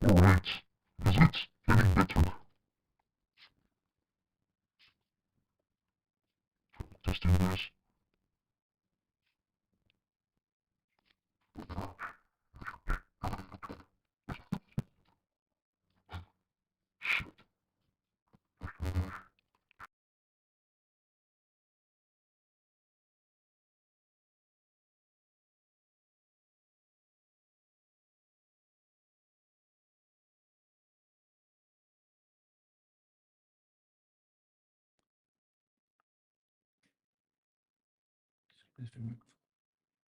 Alright, is it getting better? Testing this.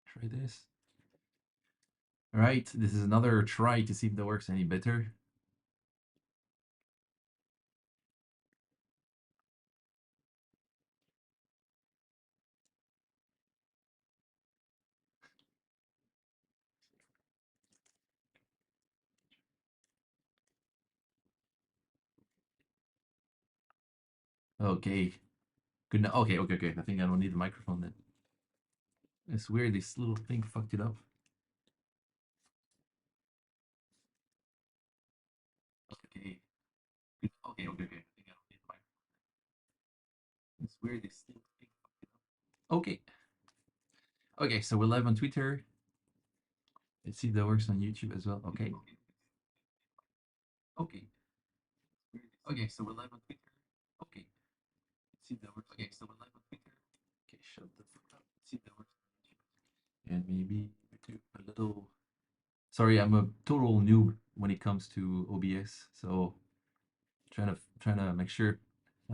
Try this. All right, this is another try to see if that works any better. Okay, good. Okay, okay, okay. I think I don't need the microphone then. It's weird. This little thing fucked it up. Okay. Good. Okay, okay, okay. I think I don't need the microphone. It's weird. This little thing fucked it up. Okay. Okay, so we're live on Twitter. Let's see if that works on YouTube as well. Okay. Okay. Okay, so we're live on Twitter. Okay. Let's see if that works. Okay, so we're live on Twitter. Okay, shut the fuck up. Let's see if that works on YouTube. And maybe we do a little. Sorry, I'm a total noob when it comes to OBS, so trying to make sure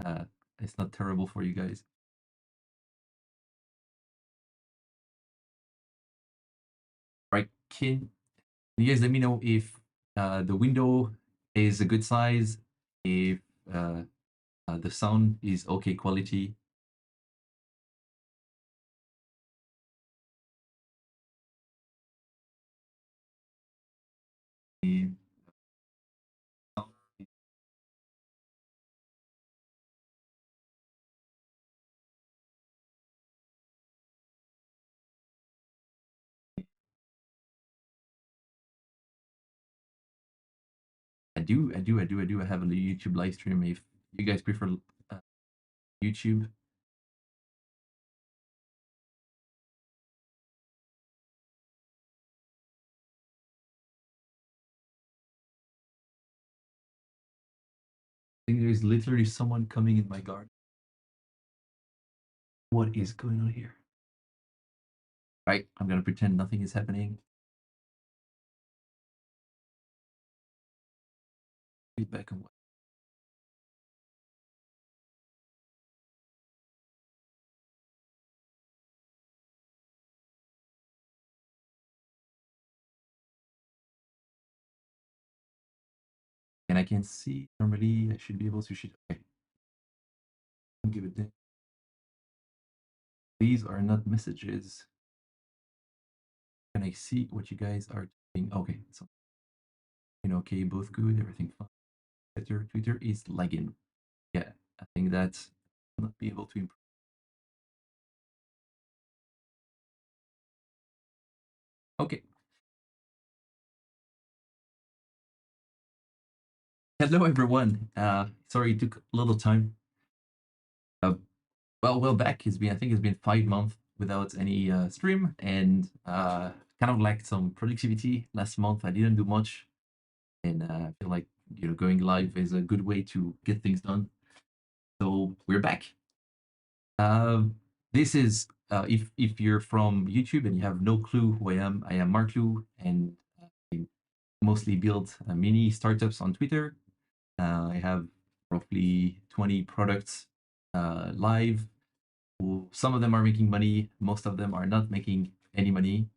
uh, it's not terrible for you guys. Right? Can you guys let me know if the window is a good size, if uh, the sound is okay quality? If sound is- I have a YouTube live stream. If you guys prefer uh, YouTube, I think there's literally someone coming in my garden. What is going on here? Right, I'm gonna pretend nothing is happening. Feedback on what? And I can see normally I should be able to shoot. Okay, give it there. These are not messages. Can I see what you guys are doing? Okay, so okay, both good, everything fine. Twitter is lagging. Yeah, I think that's not be able to improve. Okay. Hello, everyone. Sorry it took a little time. Uh, well, back. I think it's been 5 months without any stream, and kind of lacked some productivity last month. I didn't do much, and I feel like going live is a good way to get things done. So we're back. This is if you're from YouTube and you have no clue who I am Mark Lu, and I mostly build mini startups on Twitter. I have roughly 20 products live. Some of them are making money, most of them are not making any money.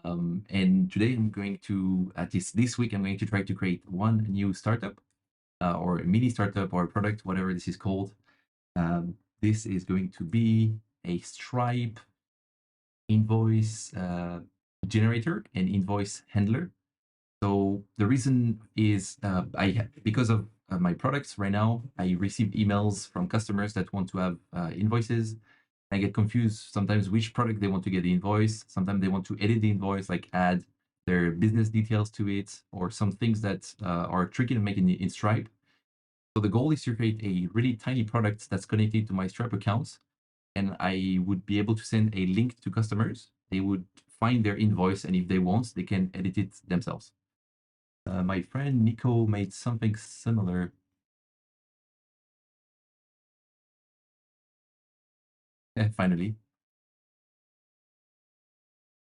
And today I'm going to, at least this week, I'm going to try to create one new startup or a mini startup or a product, whatever this is called. This is going to be a Stripe invoice generator and invoice handler. So the reason is because of my products right now, I receive emails from customers that want to have invoices. I get confused sometimes which product they want to get the invoice. Sometimes they want to edit the invoice, like add their business details to it, or some things that are tricky to make in Stripe. So the goal is to create a really tiny product that's connected to my Stripe accounts, and I would be able to send a link to customers. They would find their invoice, and if they want, they can edit it themselves. My friend Nico made something similar. Finally,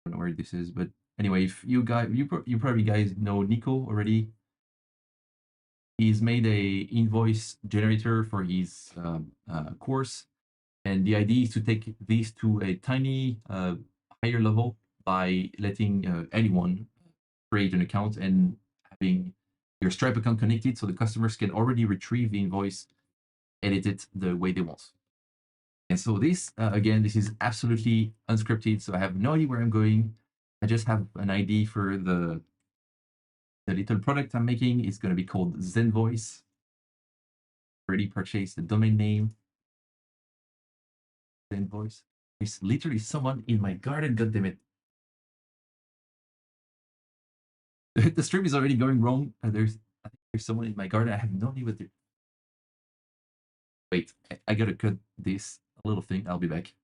I don't know where this is, but anyway, if you guys, you probably guys know Nico already. He's made a invoice generator for his course, and the idea is to take these to a tiny higher level by letting anyone create an account and having your Stripe account connected, so the customers can already retrieve the invoice, edit it the way they want. And so this, again, this is absolutely unscripted, so I have no idea where I'm going. I just have an idea for the little product I'm making. It's going to be called Zenvoice. Already purchased the domain name, Zenvoice. There's literally someone in my garden, goddammit. The stream is already going wrong. I think there's someone in my garden. I have no idea what they're... Wait, I gotta cut this little thing. I'll be back.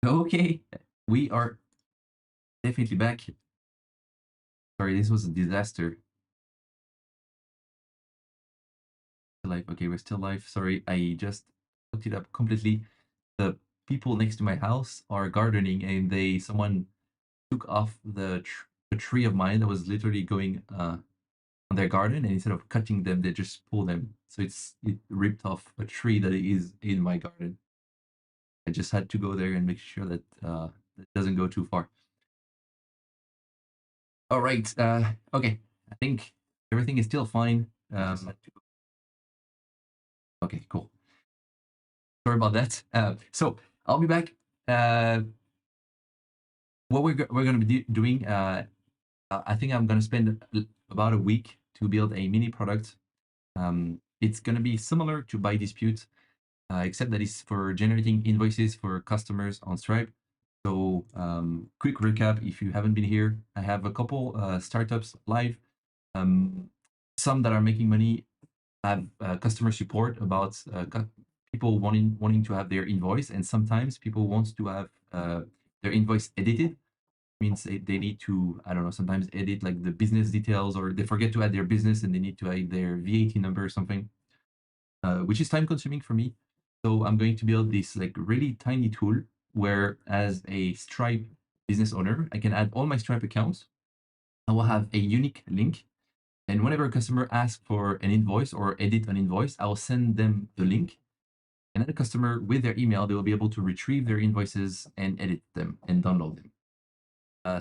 Okay, we are definitely back. Sorry, this was a disaster. Live. Okay, we're still live. Sorry, I just fucked it up completely. The people next to my house are gardening, and someone took off the tree of mine that was literally going on their garden, and instead of cutting them, they just pull them. So it ripped off a tree that is in my garden. I just had to go there and make sure that it doesn't go too far. All right. Okay. I think everything is still fine. Okay, cool. Sorry about that. So I'll be back. Uh, what we're going to be doing, I think I'm going to spend about a week to build a mini product. It's going to be similar to Buy Dispute, except that it's for generating invoices for customers on Stripe. So quick recap, if you haven't been here, I have a couple startups live. Some that are making money have customer support about people wanting to have their invoice, and sometimes people want to have their invoice edited. Means they need to, I don't know, sometimes edit like the business details, or they forget to add their business and they need to add their VAT number or something, which is time consuming for me. So I'm going to build this like really tiny tool where, as a Stripe business owner, I can add all my Stripe accounts. I will have a unique link, and whenever a customer asks for an invoice or edit an invoice, I will send them the link. And then the customer, with their email, they will be able to retrieve their invoices and edit them and download them.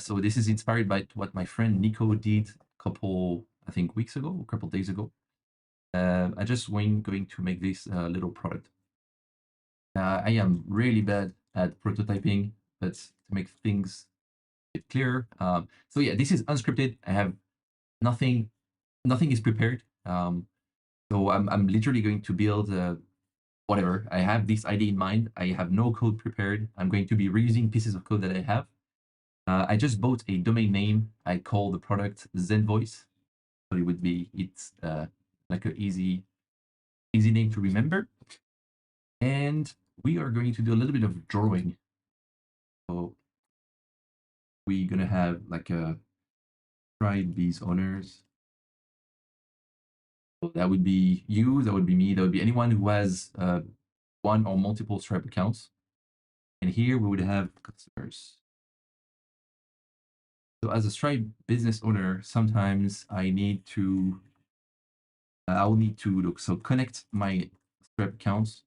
So this is inspired by what my friend Nico did a couple, I think, weeks ago, a couple days ago. I just going to make this little product. I am really bad at prototyping, but to make things a bit clearer. So yeah, this is unscripted. I have nothing is prepared. So I'm literally going to build whatever. I have this idea in mind. I have no code prepared. I'm going to be reusing pieces of code that I have. I just bought a domain name. I call the product Zenvoice. So it's like an easy name to remember. And we are going to do a little bit of drawing. So we're gonna have like a tribe these owners. So that would be you, that would be me, that would be anyone who has one or multiple Stripe accounts. And here we would have customers. So as a Stripe business owner, sometimes I will need to look, so connect my Stripe accounts.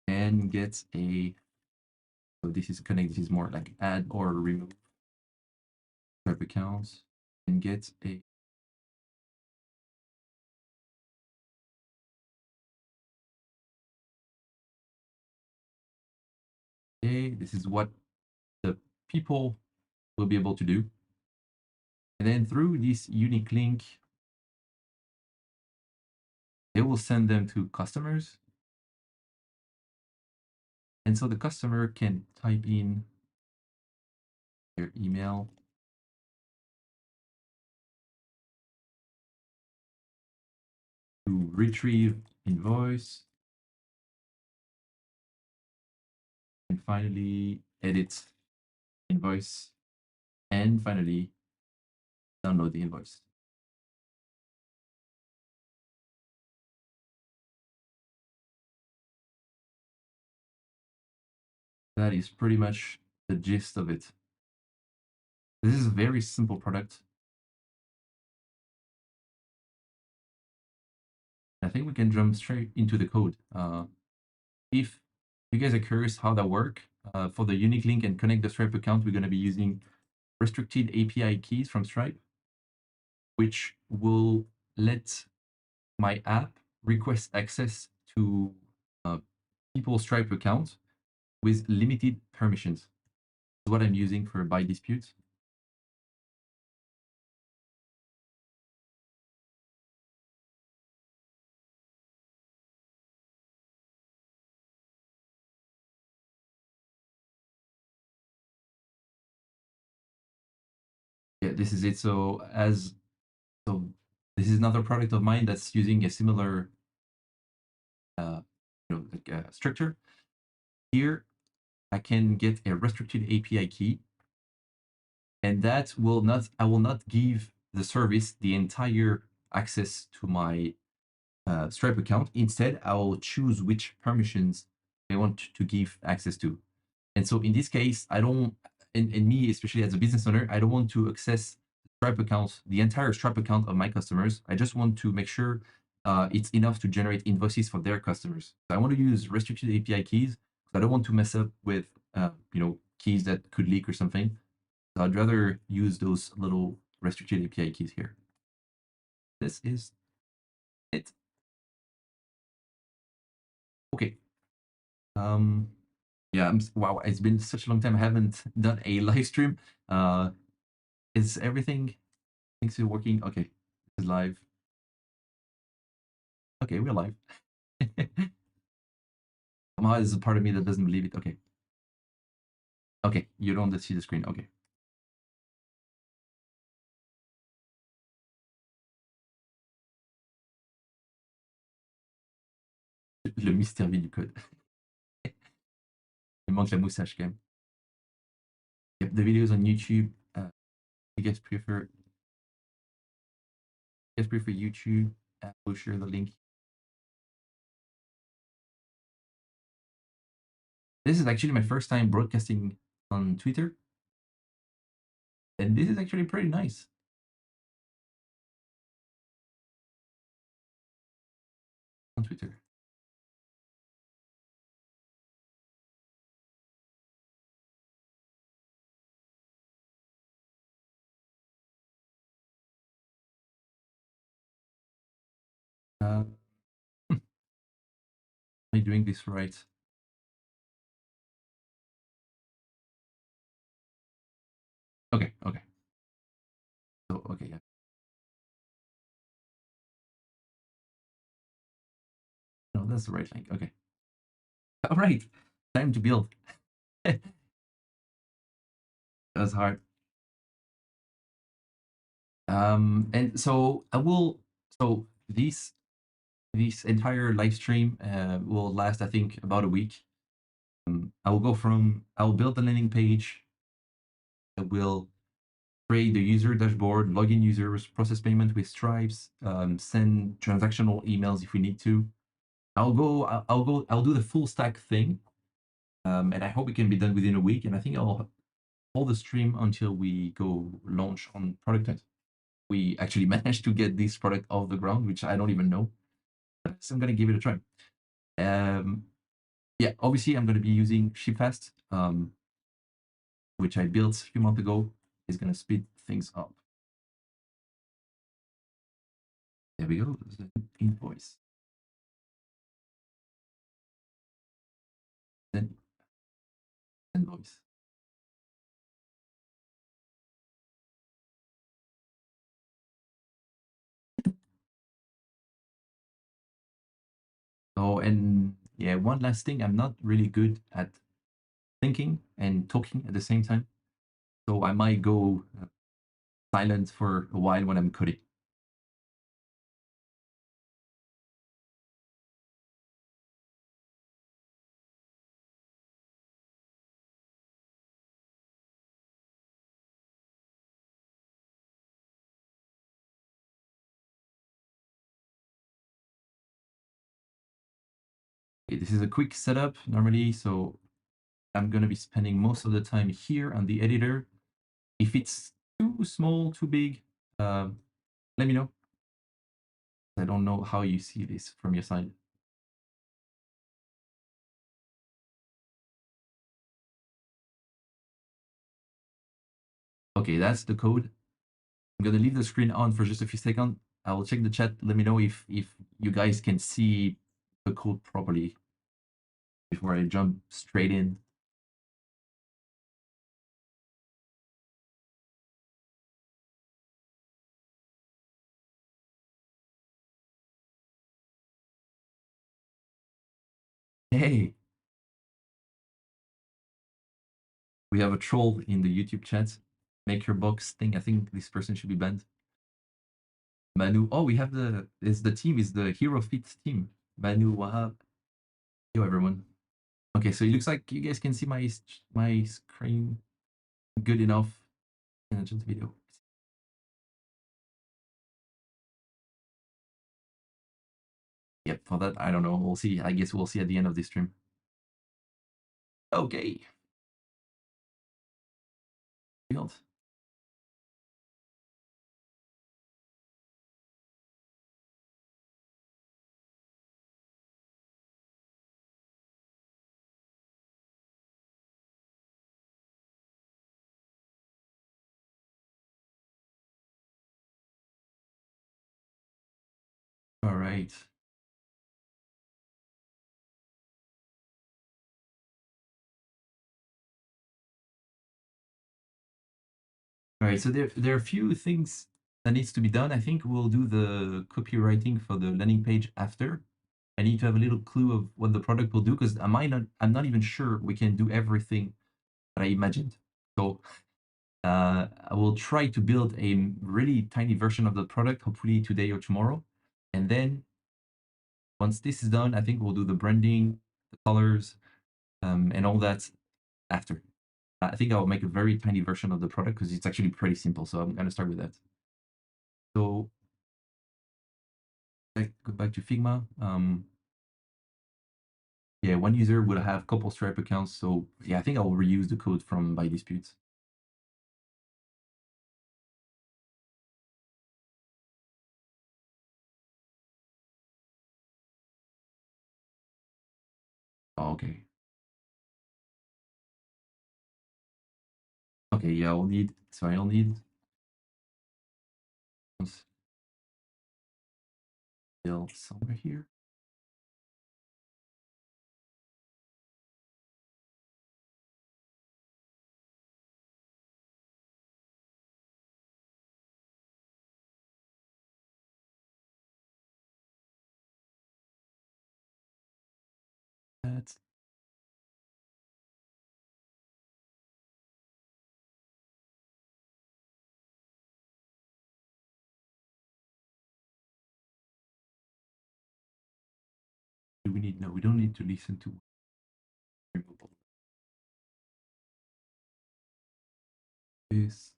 And get a, so this is connect, this is more like add or remove Stripe accounts, and get a, okay, this is what the people will be able to do. And then through this unique link, they will send them to customers. And so the customer can type in their email, to retrieve invoice, and finally edit invoice, and finally download the invoice. That is pretty much the gist of it. This is a very simple product. I think we can jump straight into the code. If you guys are curious how that works, for the unique link and connect the Stripe account, we're going to be using restricted API keys from Stripe, which will let my app request access to people's Stripe accounts with limited permissions. That's what I'm using for Buy Dispute. Yeah, this is it. So this is another product of mine that's using a similar structure. Here, I can get a restricted API key, and that will not, I will not give the service the entire access to my Stripe account. Instead, I will choose which permissions I want to give access to. And so in this case, I don't, and me, especially as a business owner, I don't want to access Stripe accounts, the entire Stripe account of my customers. I just want to make sure it's enough to generate invoices for their customers. So I want to use restricted API keys. I don't want to mess up with, keys that could leak or something. So I'd rather use those little restricted API keys here. This is it. Okay. Yeah, wow, it's been such a long time. I haven't done a live stream. Is everything, things are working? Okay, this is live. Okay, we're live. Somehow there's a part of me that doesn't believe it. Okay. Okay, you don't see the screen. Okay. Le mystère vie du code. Il manque la moustache quand même. Yep, the videos on YouTube. You guys prefer YouTube? We'll share the link. This is actually my first time broadcasting on Twitter, and this is actually pretty nice on Twitter. Am I doing this right? Okay, okay. So, okay, yeah. No, that's the right link. Okay. All right. Time to build. That's hard. And so I will, so this entire live stream will last, I think, about a week. I will build the landing page. I will create the user dashboard, login users, process payment with Stripes, send transactional emails if we need to. I'll do the full stack thing. And I hope it can be done within a week. And I think I'll hold the stream until we go launch on product night. We actually managed to get this product off the ground, which I don't even know. So I'm going to give it a try. Yeah, obviously I'm going to be using ShipFast, which I built a few months ago. Is going to speed things up. There we go. There's an invoice. Then invoice. Oh, and yeah, one last thing. I'm not really good at thinking and talking at the same time. So I might go silent for a while when I'm coding. Okay, this is a quick setup normally. So I'm going to be spending most of the time here on the editor. If it's too small, too big, let me know. I don't know how you see this from your side. Okay, that's the code. I'm gonna leave the screen on for just a few seconds. I will check the chat. Let me know if you guys can see the code properly before I jump straight in. Hey, we have a troll in the YouTube chat. Make your box thing. I think this person should be banned. Manu. Oh, we have the team is the Hero Fit team. Manu Wahab, Yo, everyone. Okay, so it looks like you guys can see my screen good enough in just video. Yep, for that, I don't know. We'll see. I guess we'll see at the end of this stream. Okay. Field. All right. All right, so there are a few things that needs to be done. I think we'll do the copywriting for the landing page after. I need to have a little clue of what the product will do because I'm not even sure we can do everything that I imagined. So I will try to build a really tiny version of the product, hopefully today or tomorrow. And then once this is done, I think we'll do the branding, the colors, and all that after. I think I'll make a very tiny version of the product because it's actually pretty simple. So I'm going to start with that. So go back to Figma. Yeah, one user will have a couple Stripe accounts. So yeah, I think I'll reuse the code from by disputes. Oh, okay. Okay, yeah, I'll need, so I'll need still somewhere here. That's do we need, no, we don't need to listen to removable. This.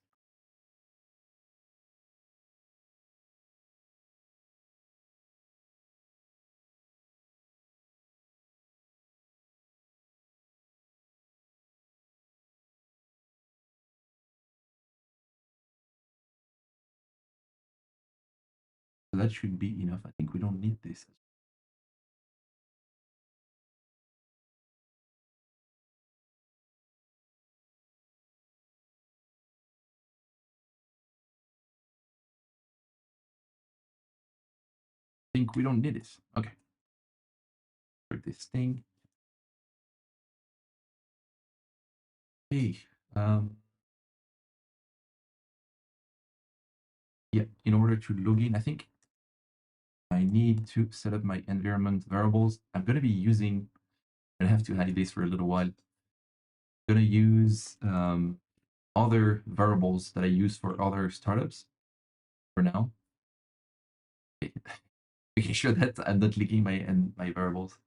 So that should be enough. I think we don't need this. I think we don't need this. Okay. For this thing. Hey, yeah, in order to log in, I think I need to set up my environment variables. I'm going to be using, I have to hide this for a little while. I'm going to use other variables that I use for other startups for now. Making sure that I'm not leaking my variables.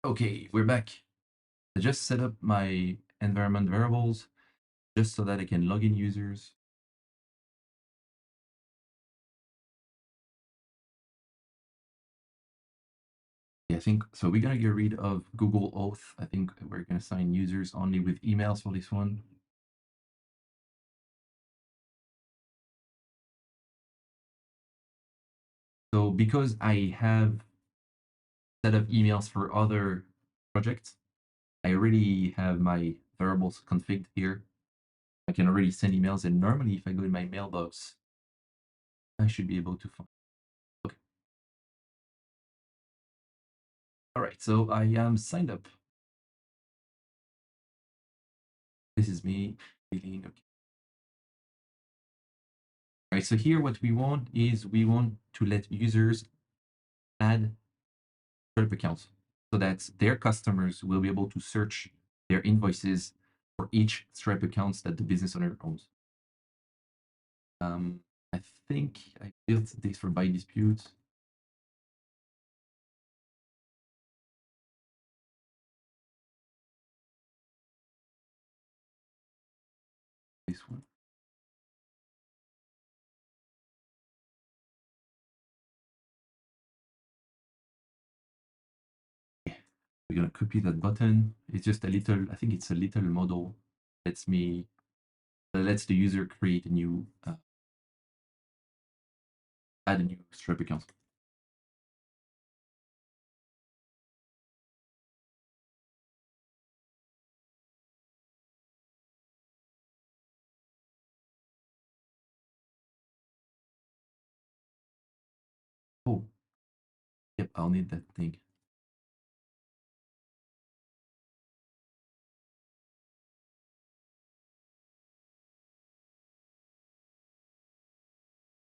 Okay, we're back. I just set up my environment variables just so that I can log in users. Yeah, I think so. We're gonna get rid of Google Auth. I think we're gonna sign users only with emails for this one. So because I have set up emails for other projects, I already have my variables configured here. I can already send emails, and normally if I go in my mailbox, I should be able to find. Okay. All right, so I am signed up. This is me. Okay. All right, so here what we want is we want to let users add Stripe accounts so that their customers will be able to search their invoices for each Stripe accounts that the business owner owns. I think I built this for by dispute. This one. We're gonna copy that button. It's just a little, I think it's a little model. Lets the user create a new, add a new Stripe account. Oh, yep, I'll need that thing.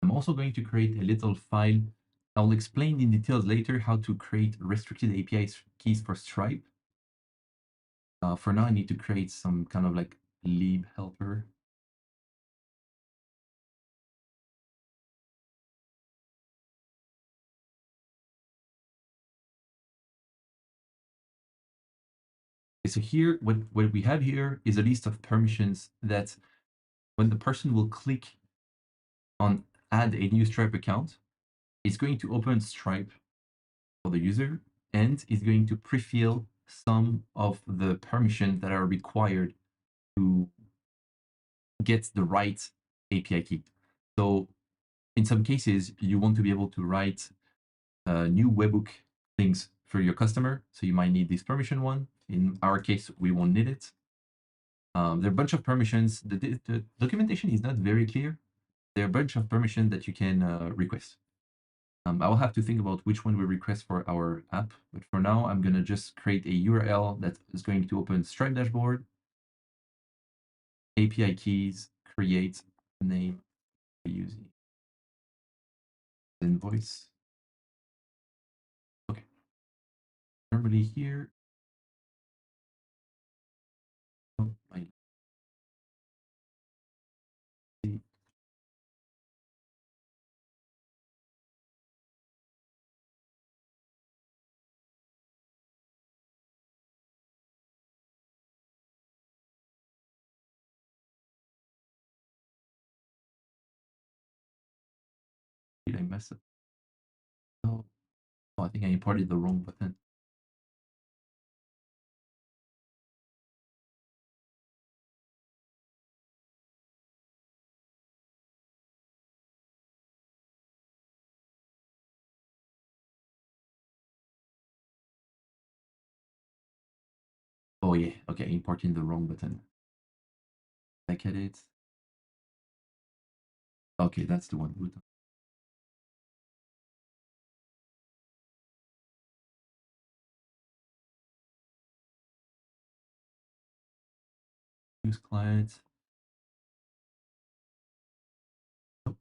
I'm also going to create a little file. I'll explain in details later how to create restricted API keys for Stripe. For now, I need to create some kind of like lib helper. Okay, so here, what we have here is a list of permissions that when the person will click on add a new Stripe account, it's going to open Stripe for the user and is going to pre-fill some of the permissions that are required to get the right API key. So in some cases, you want to be able to write new webhook things for your customer. So you might need this permission one. In our case, we won't need it. There are a bunch of permissions. The documentation is not very clear. There are a bunch of permissions that you can request. I will have to think about which one we request for our app. But for now, I'm going to just create a URL that is going to open Stripe dashboard, API keys, create name using invoice. Okay. Normally here. Oh, I see. Did I mess up? Oh, I think I imported the wrong button. Oh yeah, okay, importing the wrong button. Back at it. Okay, that's the one. Use client. Oh,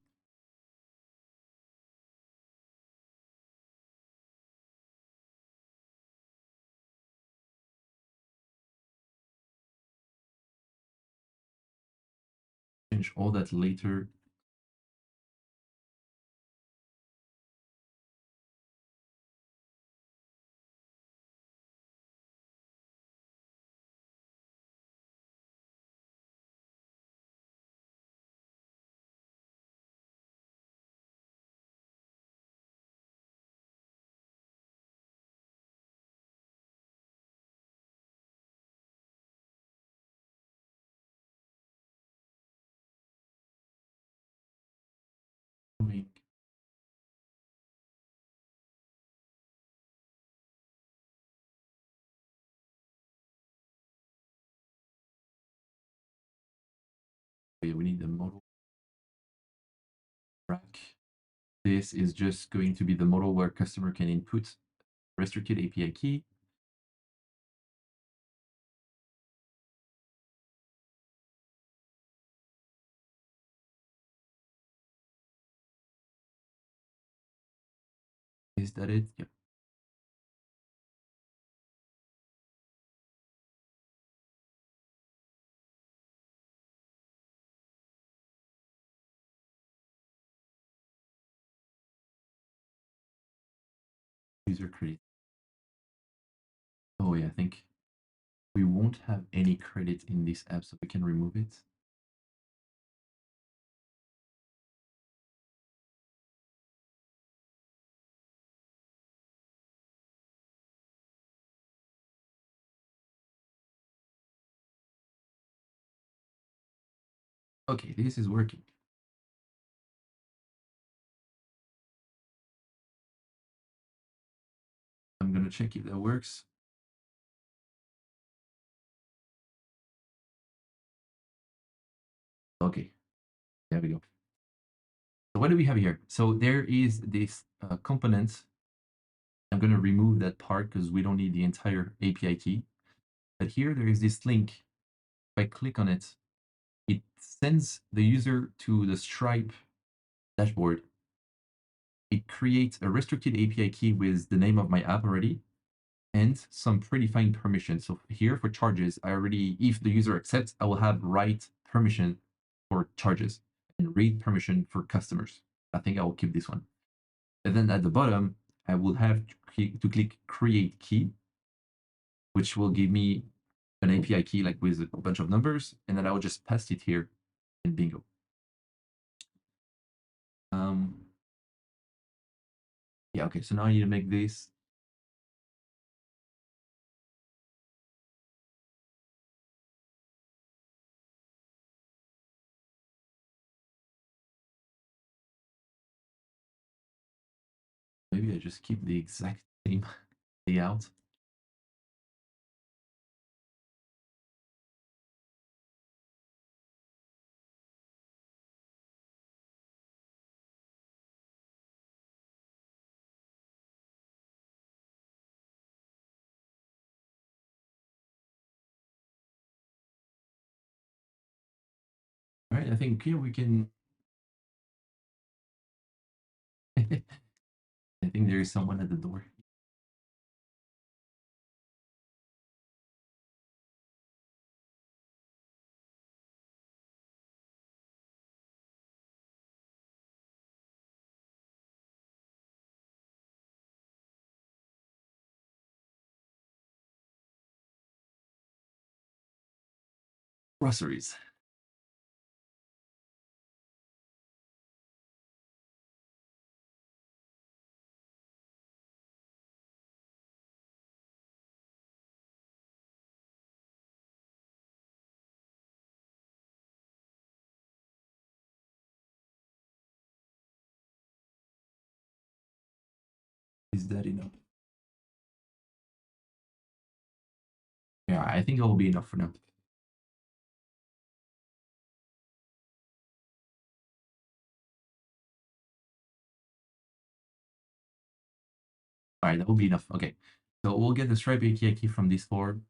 change all that later. Make Okay, we need the model track. This is just going to be the model where customer can input restricted API key. Is that it? Yep. User credit. Oh yeah, I think we won't have any credit in this app, so we can remove it. Okay, this is working. I'm gonna check if that works. Okay, there we go. So what do we have here? So there is this component. I'm gonna remove that part because we don't need the entire API key. But here there is this link. If I click on it, it sends the user to the Stripe dashboard. It creates a restricted API key with the name of my app already and some predefined permissions. So here for charges, I already, if the user accepts, I will have write permission for charges and read permission for customers. I think I will keep this one. And then at the bottom, I will have to click create key, which will give me an API key like with a bunch of numbers, and then I will just paste it here and bingo. Yeah, okay, so now I need to make this. Maybe I just keep the exact same layout. All right, I think here we can. I think there is someone at the door. Groceries. Is that enough? Yeah, I think it will be enough for now. All right, that will be enough. Okay, so we'll get the Stripe API key from this form.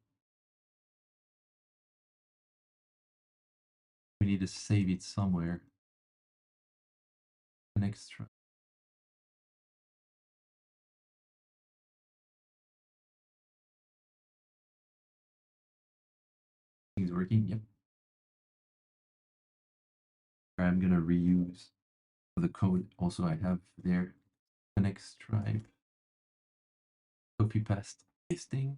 We need to save it somewhere. An extra. Things working. Yep. I'm gonna reuse the code also I have there. Connect Stripe. Copy paste pasting.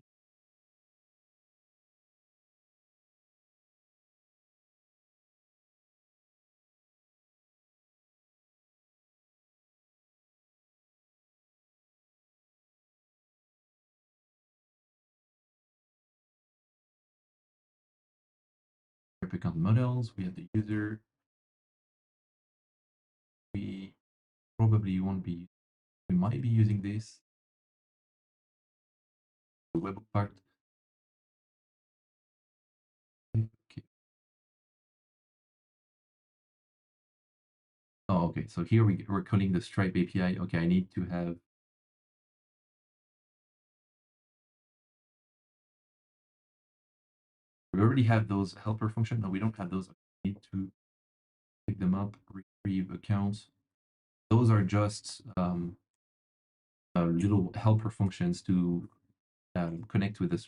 Account models. We have the user. We probably won't be. We might be using this. The web part. Okay. okay, so here we're calling the Stripe API. Okay, I need to have. We already have those helper function. No, we don't have those. I need to pick them up, retrieve accounts. Those are just little helper functions to connect with this,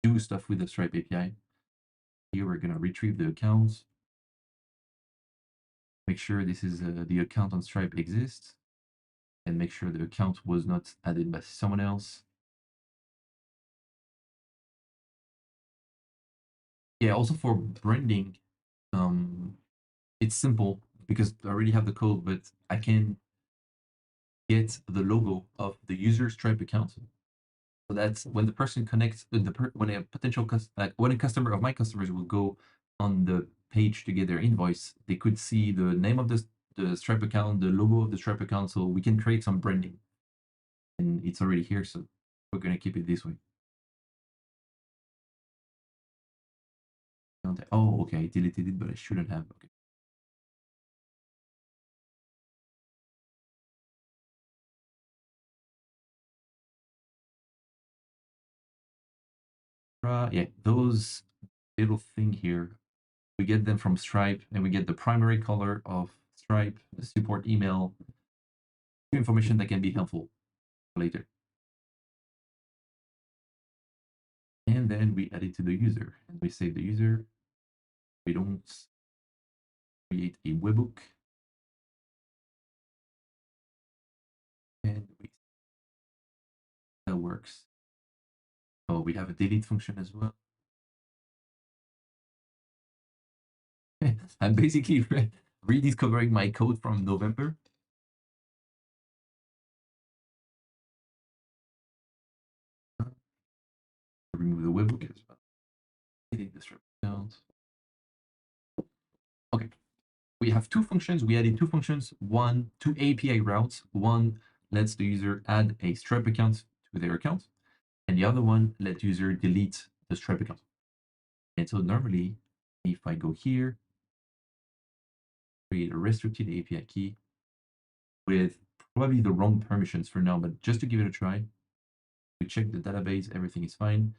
do stuff with the Stripe API. Here we're gonna retrieve the accounts, make sure this is the account on Stripe exists, and make sure the account was not added by someone else. Yeah, also for branding, it's simple because I already have the code, but I can get the logo of the user Stripe account. So that's when the person connects, when a potential when a customer of my customers will go on the page to get their invoice, they could see the name of the Stripe account, the logo of the Stripe account, so we can create some branding. And it's already here, so we're gonna keep it this way. Oh, okay, I deleted it, but I shouldn't have. Okay. Yeah, those little thing here, we get them from Stripe, and we get the primary color of Stripe, the support email, information that can be helpful later. And then we add it to the user, and we save the user. We don't create a webhook, and that works. Oh, we have a delete function as well. I'm basically rediscovering my code from November. Remove the webhook as well. Delete the strip account. Okay, we have two functions. We added two functions. One, two API routes. One lets the user add a Stripe account to their account, and the other one lets user delete the Stripe account. And so normally, if I go here, create a restricted API key with probably the wrong permissions for now, but just to give it a try, we check the database, everything is fine.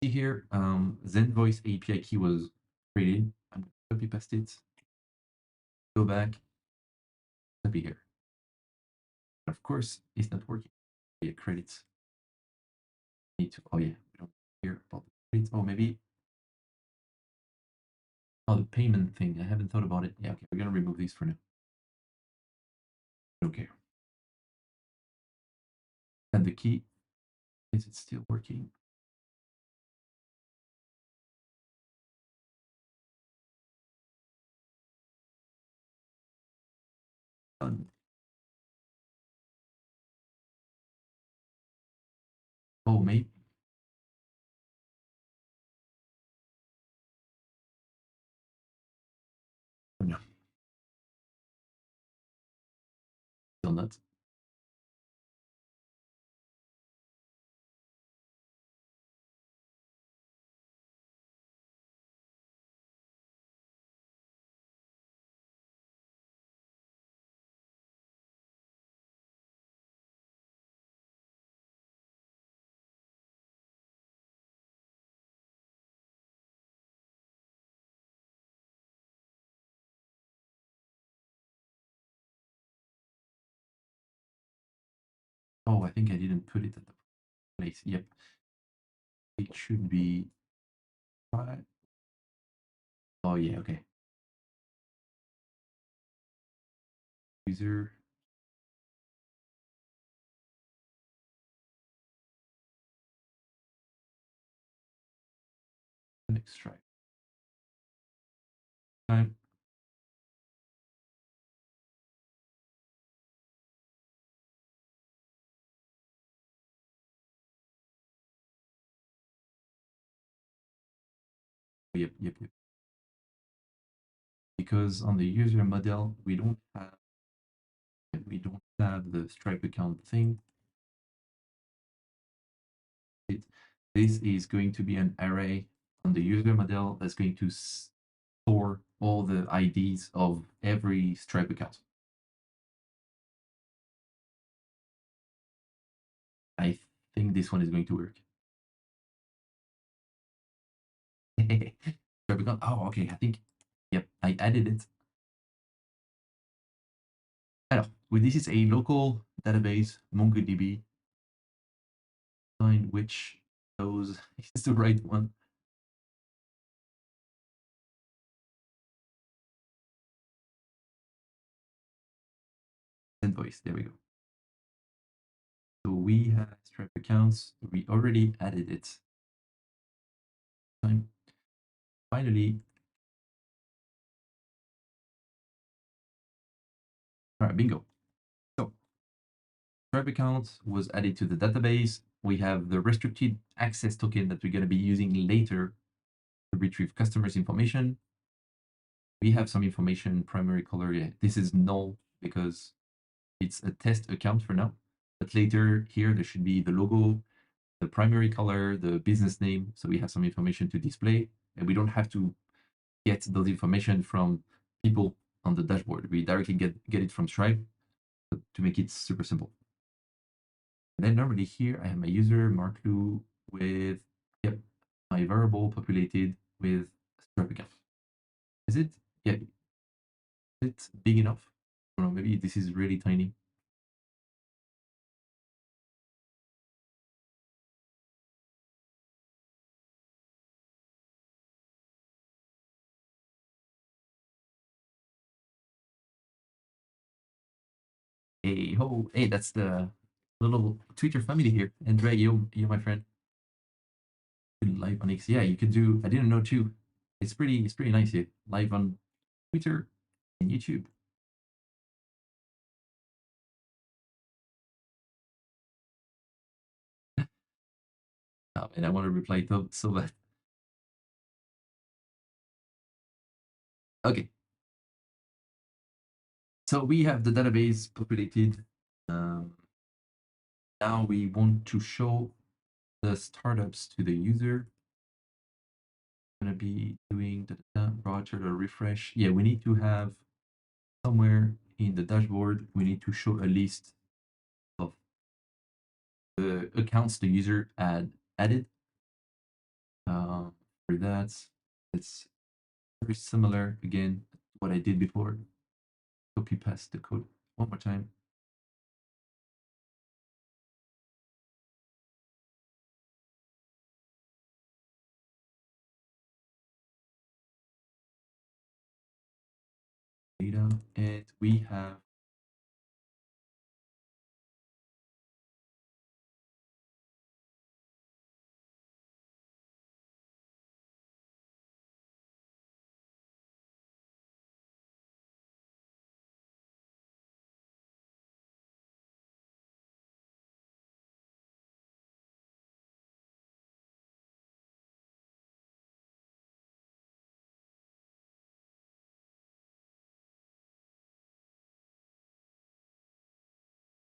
See here, the invoice API key was created. I'm going to copy paste it, go back, copy here. Of course, it's not working. Yeah, credits. Need to, oh yeah, we don't care about the credits. Oh, maybe, oh, the payment thing. I haven't thought about it. Yeah, okay, we're going to remove these for now. Okay. And the key, is it still working? Done. Oh, maybe. Oh, no. Still not. Oh, I think I didn't put it at the place. Yep. It should be right. Oh, yeah, okay. User. Next try. Time. Yep, yep, yep. Because on the user model, we don't have the Stripe account thing. This is going to be an array on the user model that's going to store all the IDs of every Stripe account. think this one is going to work. Oh, okay. I think, yep, I added it. Alors, this is a local database, MongoDB, which shows is the right one. Invoice, there we go. So we have Stripe accounts. We already added it. Finally, all right, bingo. So Stripe account was added to the database. We have the restricted access token that we're going to be using later to retrieve customers' information. We have some information, primary color. Yeah, this is null because it's a test account for now. But later here, there should be the logo, the primary color, the business name. So we have some information to display, and we don't have to get those information from people on the dashboard. We directly get it from Stripe to make it super simple. And then normally here I have my user Marklu with my variable populated with Stripe account. Is it is it big enough? I don't know, maybe this is really tiny. Hey ho, hey, that's the little Twitter family here. And Dre, you my friend. Live on X. Yeah, you could do. I didn't know too. It's pretty nice here. Live on Twitter and YouTube. Oh, and I want to reply so bad. Okay. So we have the database populated. Now we want to show the startups to the user. I'm gonna be doing the browser or refresh. Yeah, we need to have somewhere in the dashboard. We need to show a list of the accounts the user added. For that, it's very similar again to what I did before. Copy paste the code one more time. Data, and we have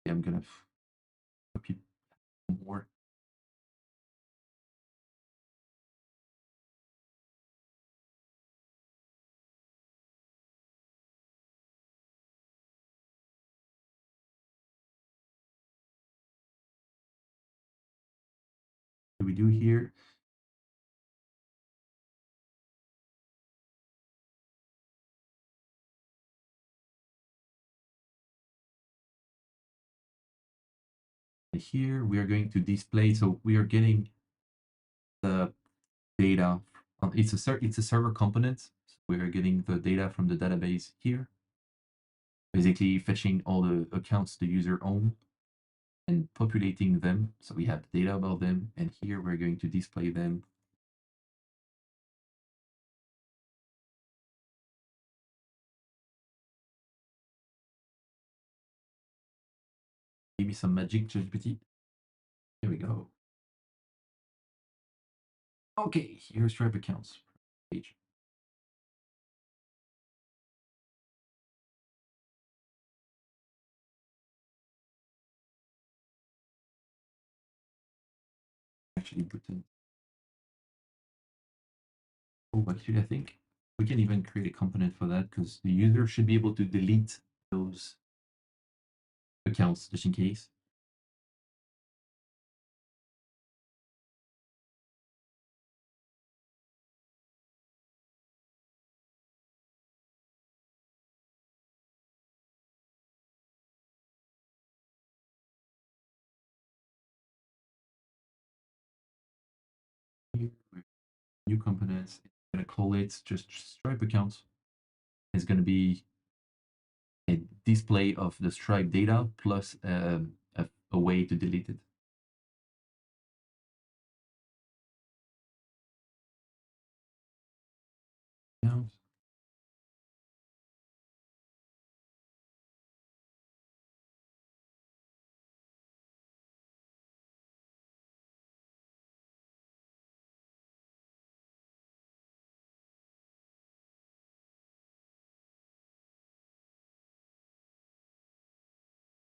I'm gonna copy more. What do we do here? Here we are going to display. So we are getting the data. It's a server component. So we are getting the data from the database here. Basically fetching all the accounts the user owns and populating them. So we have data about them, and here we're going to display them. Give me some magic, ChatGPT. Here we go. Okay, here's Stripe accounts page. Actually, put in. Oh, actually, I think we can even create a component for that because the user should be able to delete those accounts just in case. here, new components. I'm gonna call it just Stripe account. It's gonna be a display of the Stripe data plus a way to delete it. Now,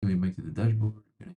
going back to the dashboard. Okay.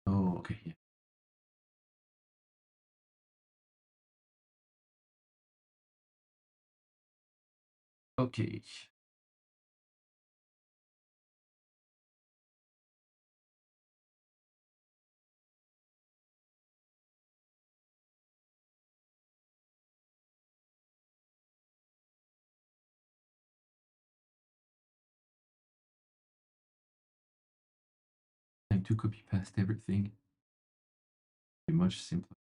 Oh, okay. Yeah. Okay. Time to copy paste everything. Be much simpler.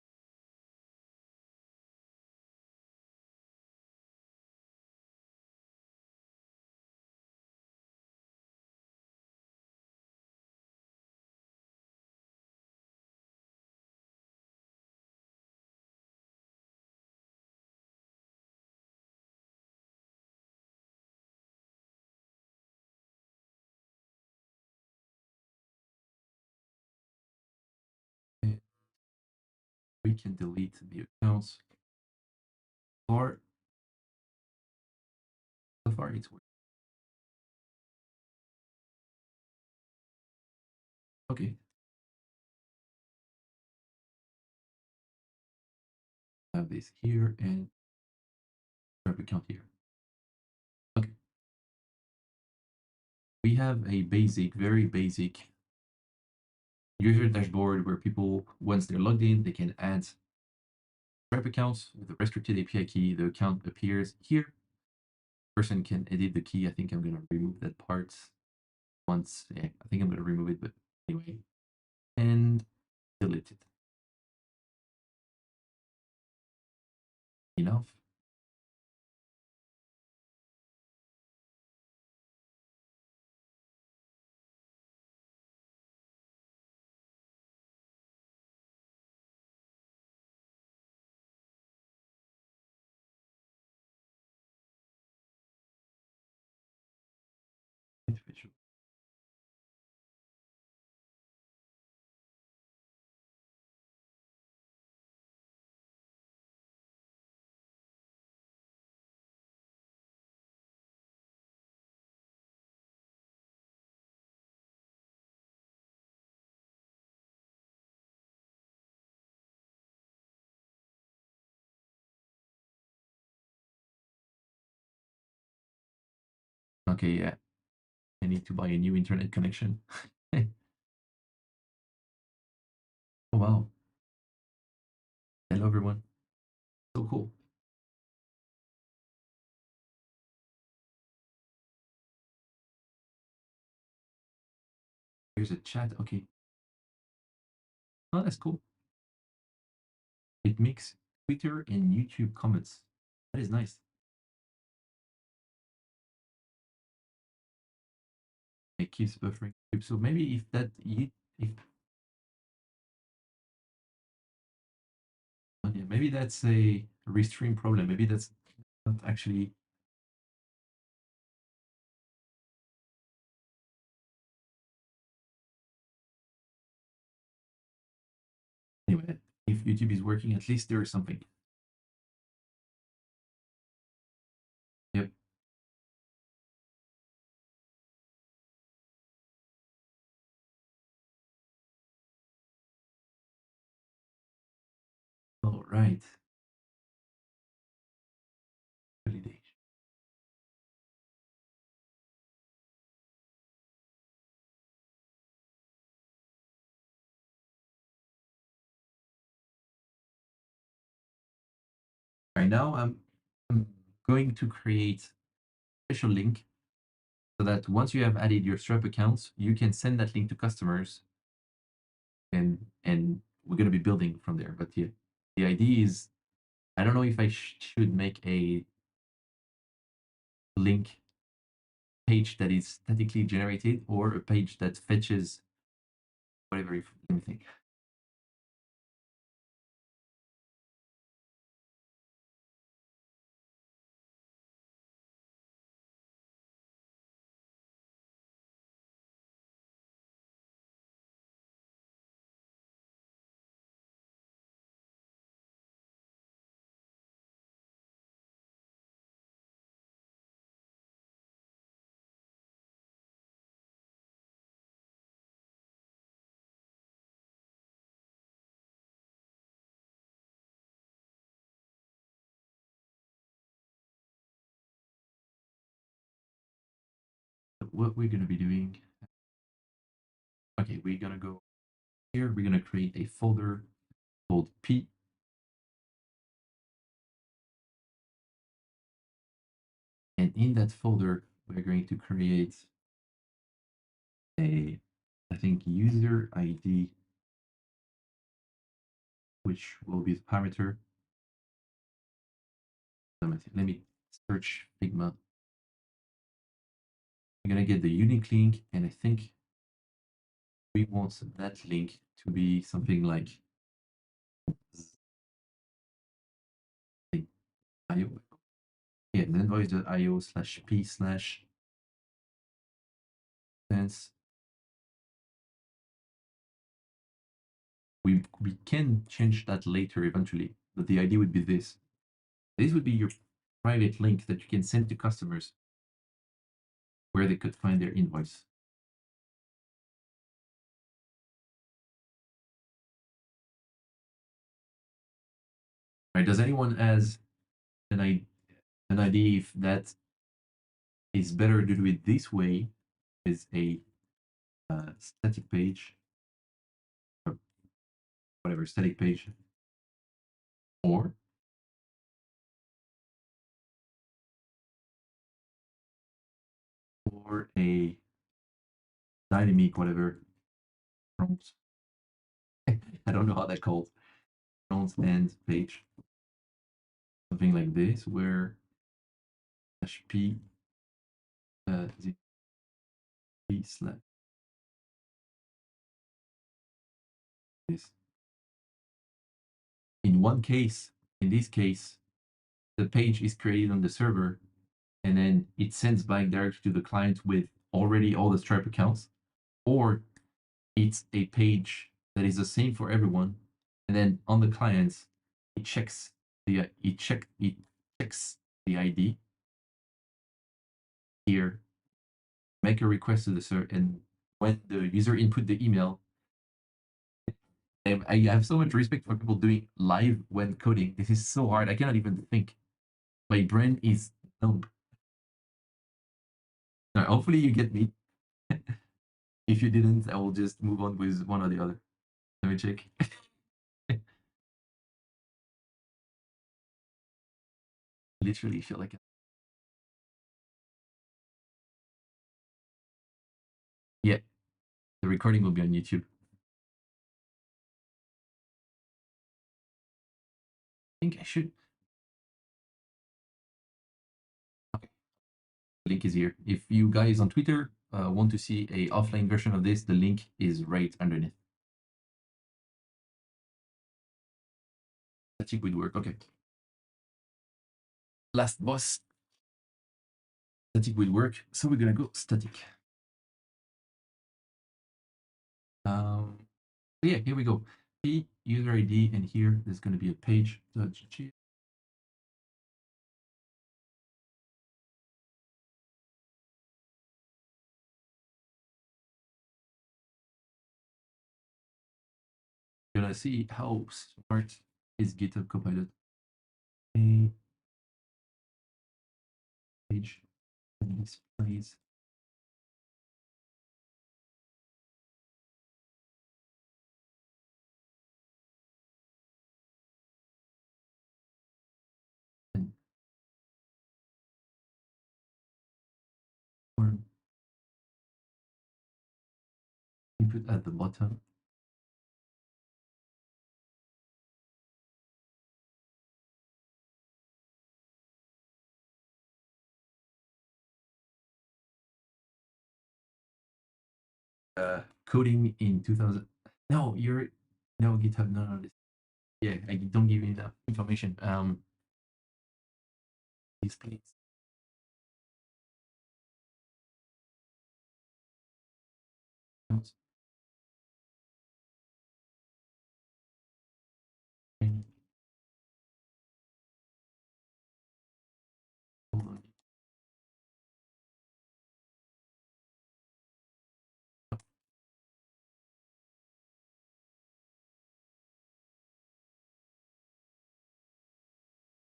And we can delete the accounts. Or so far it's working. Okay. Have this here and Stripe account here. Okay. We have a basic, very basic user dashboard where people, once they're logged in, they can add Stripe accounts with a restricted API key. The account appears here. Person can edit the key. I think I'm gonna remove that part once. Yeah, I think I'm gonna remove it, but anyway, and delete it. Enough. Individual. Okay, yeah. I need to buy a new internet connection. Oh, wow. Hello, everyone. So cool. Here's a chat. Okay. Oh, that's cool. It makes Twitter and YouTube comments. That is nice. It keeps buffering. So maybe if that if yeah, maybe that's a restream problem. Maybe that's not actually. Anyway, if YouTube is working, at least there is something. Yep. All right. Validation. Right now, I'm going to create a special link so that once you have added your Stripe accounts, you can send that link to customers, and we're going to be building from there. But yeah, the idea is I don't know if I should make a link page that is statically generated or a page that fetches whatever. Let me think. What we're going to be doing. Okay, we're going to go here. We're going to create a folder called P. And in that folder, we're going to create a, I think, user ID, which will be the parameter. Let me search Figma. I'm going to get the unique link, and I think we want that link to be something like IO. Yeah, invoice.io slash p slash sense. We can change that later eventually, but the idea would be this. This would be your private link that you can send to customers where they could find their invoice. Right? Does anyone has an idea if that is better to do it this way, is a static page, or whatever static page, or a dynamic whatever front. I don't know how that called front end page, something like this, where p p slash this. In one case, in this case, the page is created on the server, and then it sends back directly to the client with already all the Stripe accounts, or it's a page that is the same for everyone, and then on the clients, it checks it checks the ID here, make a request to the server, and when the user input the email, and I have so much respect for people doing live when coding. This is so hard. I cannot even think. My brain is numb. Now, hopefully you get me. If you didn't, I will just move on with one or the other. Let me check. Literally feel like it. Yeah, the recording will be on YouTube. I think I should. Okay, link is here. If you guys on Twitter want to see a offline version of this, the link is right underneath. Static would work. Okay. Last boss. Static will work. So we're gonna go static. Yeah, here we go. P user ID, and here there's gonna be a page.js. Gonna see how smart is GitHub Copilot. A page and displays. And form input at the bottom. Coding in 2000. No, you're no GitHub. No, this. Yeah, I don't give you enough information. Displays. And hold on.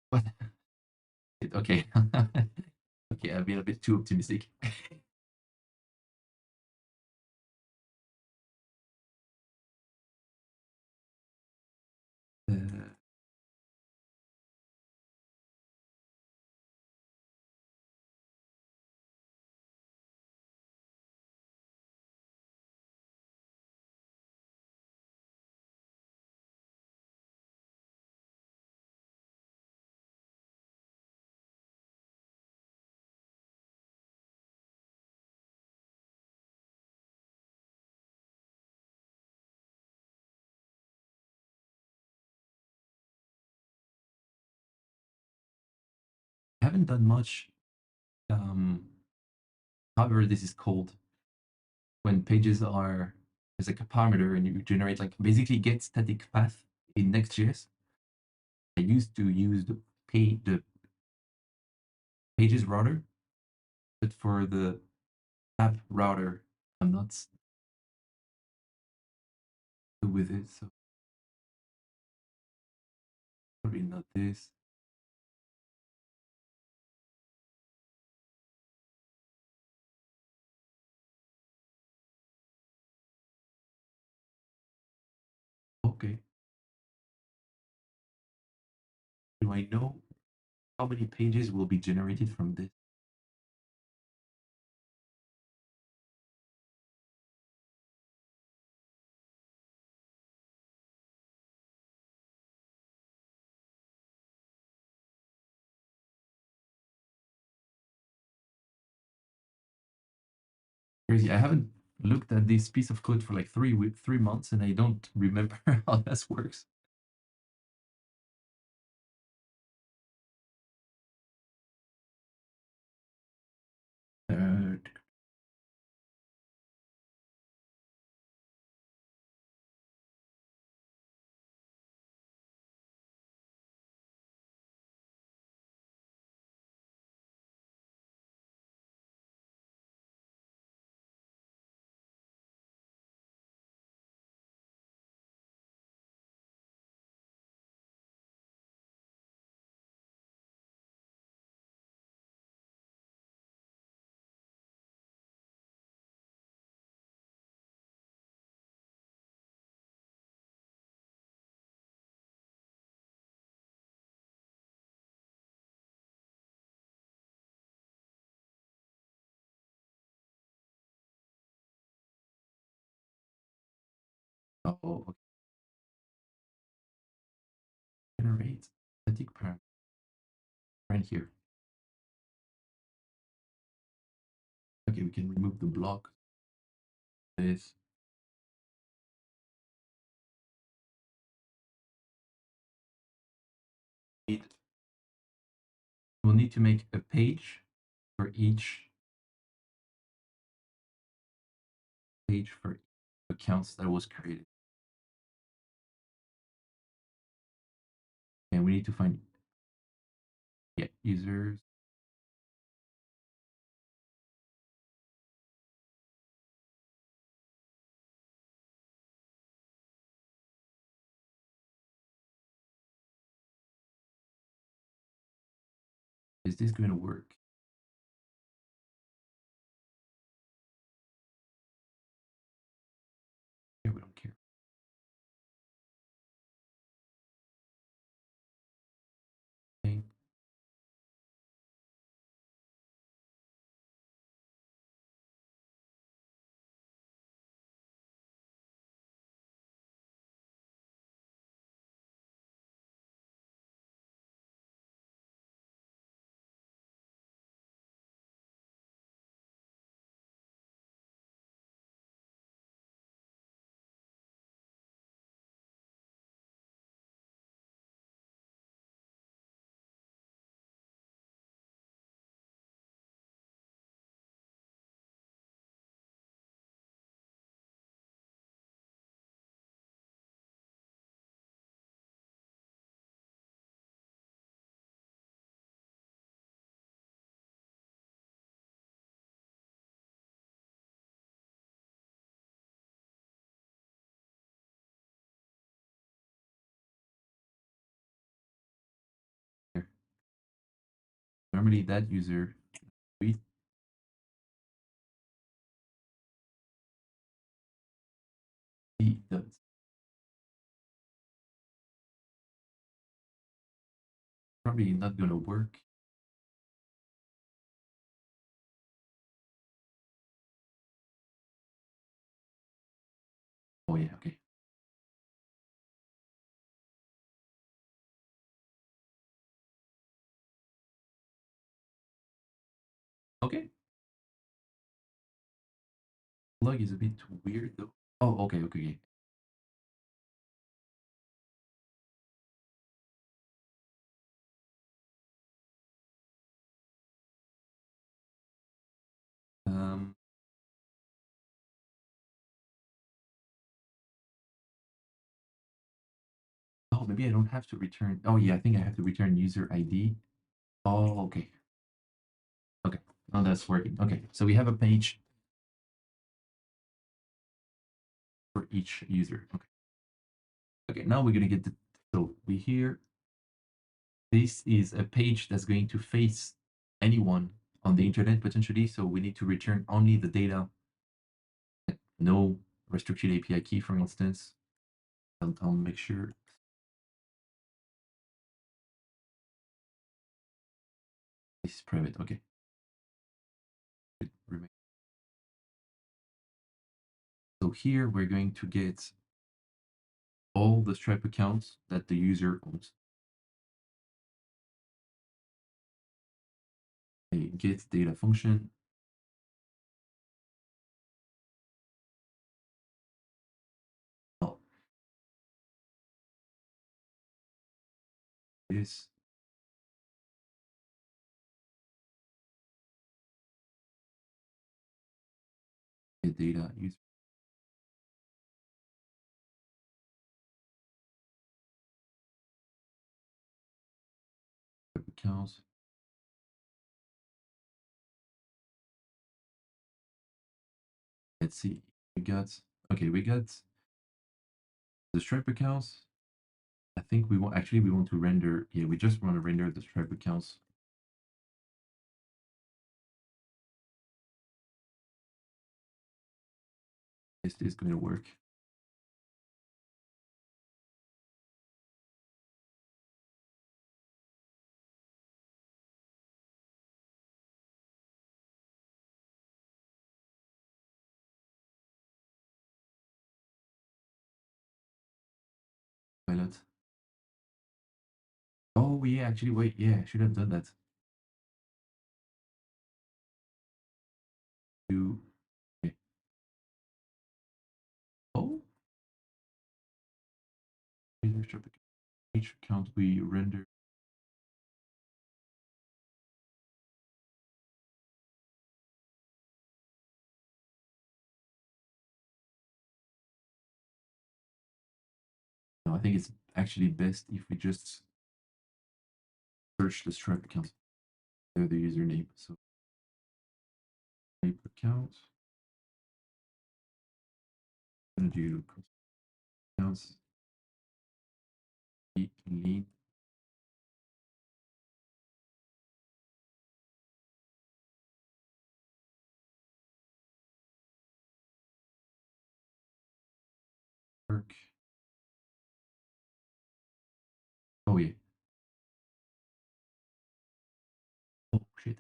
What? Okay. Okay, I've been a bit too optimistic. uh, I haven't done much. However, this is called when pages are there's like a parameter and you generate like basically get static path in Next.js. I used to use the pages router, but for the app router, I'm not good with it, so probably not this. Okay. Do I know how many pages will be generated from this? Crazy. I haven't looked at this piece of code for like 3 months, and I don't remember how this works. Uh, Oh, okay. Generate static parameter right here. Okay, we can remove the block. This. We'll need to make a page for each accounts that was created. And we need to find users. Is this going to work? Yeah, we don't care. Okay. Here. Normally that user we does. Probably not going to work. Oh yeah, okay. Okay. Plug is a bit weird though. Oh, okay, okay. Um, oh, maybe I don't have to return. Oh yeah, I think I have to return user ID. Oh, okay. Okay. Oh, that's working. Okay, so we have a page for each user. Okay. Okay, now we're gonna get the so we here. This is a page that's going to face anyone on the internet potentially. So we need to return only the data. No restricted API key, for instance. I'll make sure. This is private. Okay. So here we're going to get all the Stripe accounts that the user owns. A get data function. Oh, this get data user accounts. Let's see. We got we got the Stripe accounts. I think we want we want to render. Yeah, we just want to render the Stripe accounts. Is this going to work? pilot. Oh yeah, actually wait, yeah, I should have done that. Okay. Oh, each account we render. No, I think it's actually best if we just search the Stripe account. They're the username. So Stripe account. I'm gonna do accounts. Lead. Work. Oh yeah. Oh shit.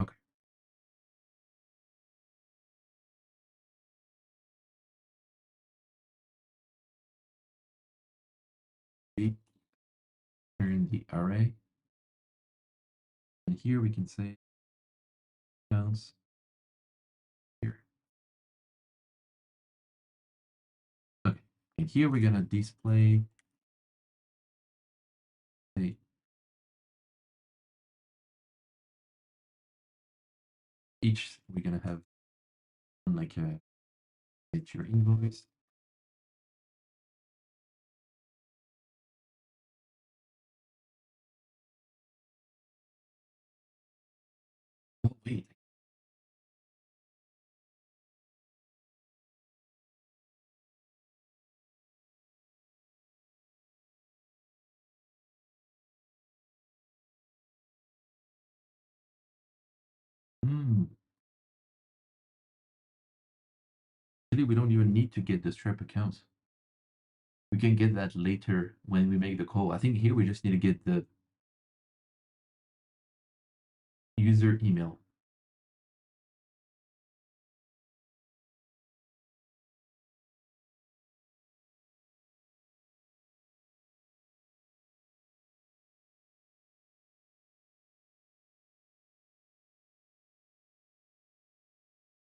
Okay. We turn the array. And here we can say accounts here. Okay. And here we're gonna display say each we're gonna have like a get your invoice. Oh wait. Hmm. Actually, we don't even need to get the Stripe account. We can get that later when we make the call. I think here we just need to get the user email.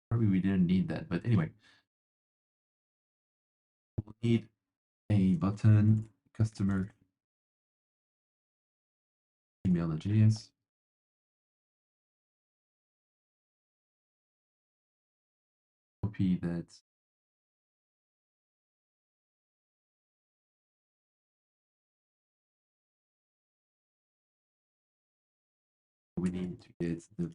Probably we didn't need that, but anyway, we'll need a button customer email.js. Copy that. We need to get the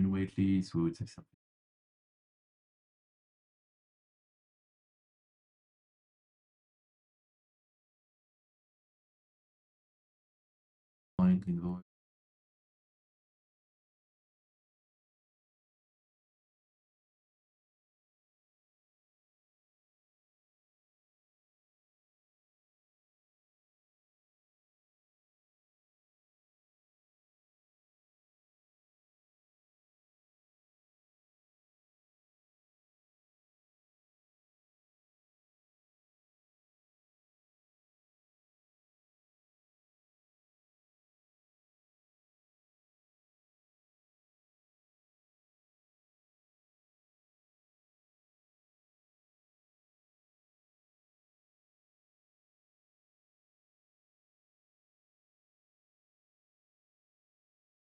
wait list. We would say something. Find invoice.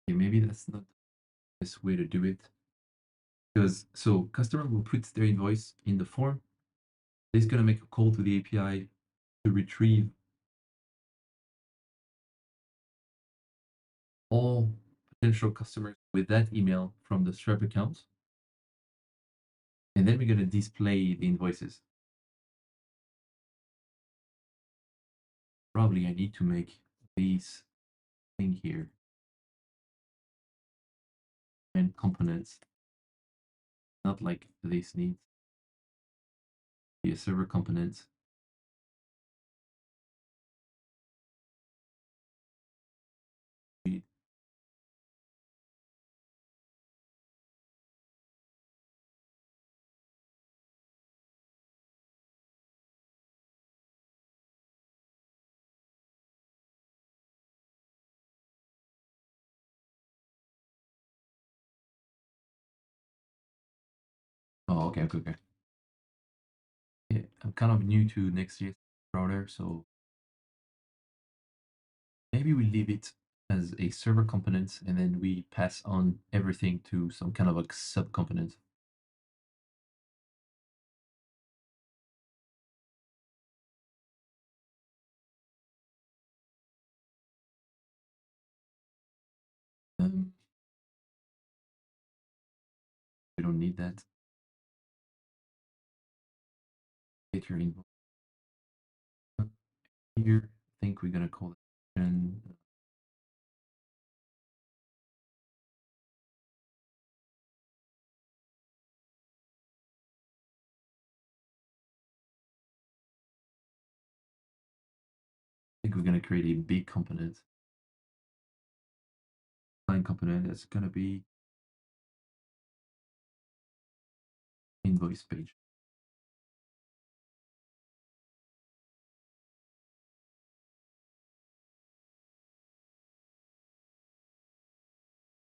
Okay, maybe that's not the best way to do it. Because so customer will put their invoice in the form. It's gonna make a call to the API to retrieve all potential customers with that email from the Stripe account. And then we're gonna display the invoices. Probably I need to make this thing here and components, not like this needs to be a server component. Oh, okay, okay, okay. Yeah, I'm kind of new to NextJS router, so maybe we leave it as a server component and then we pass on everything to some kind of a sub component. We don't need that. Get your invoice here. I think we're gonna call it and I think we're gonna create a big component. Client component that's gonna be invoice page.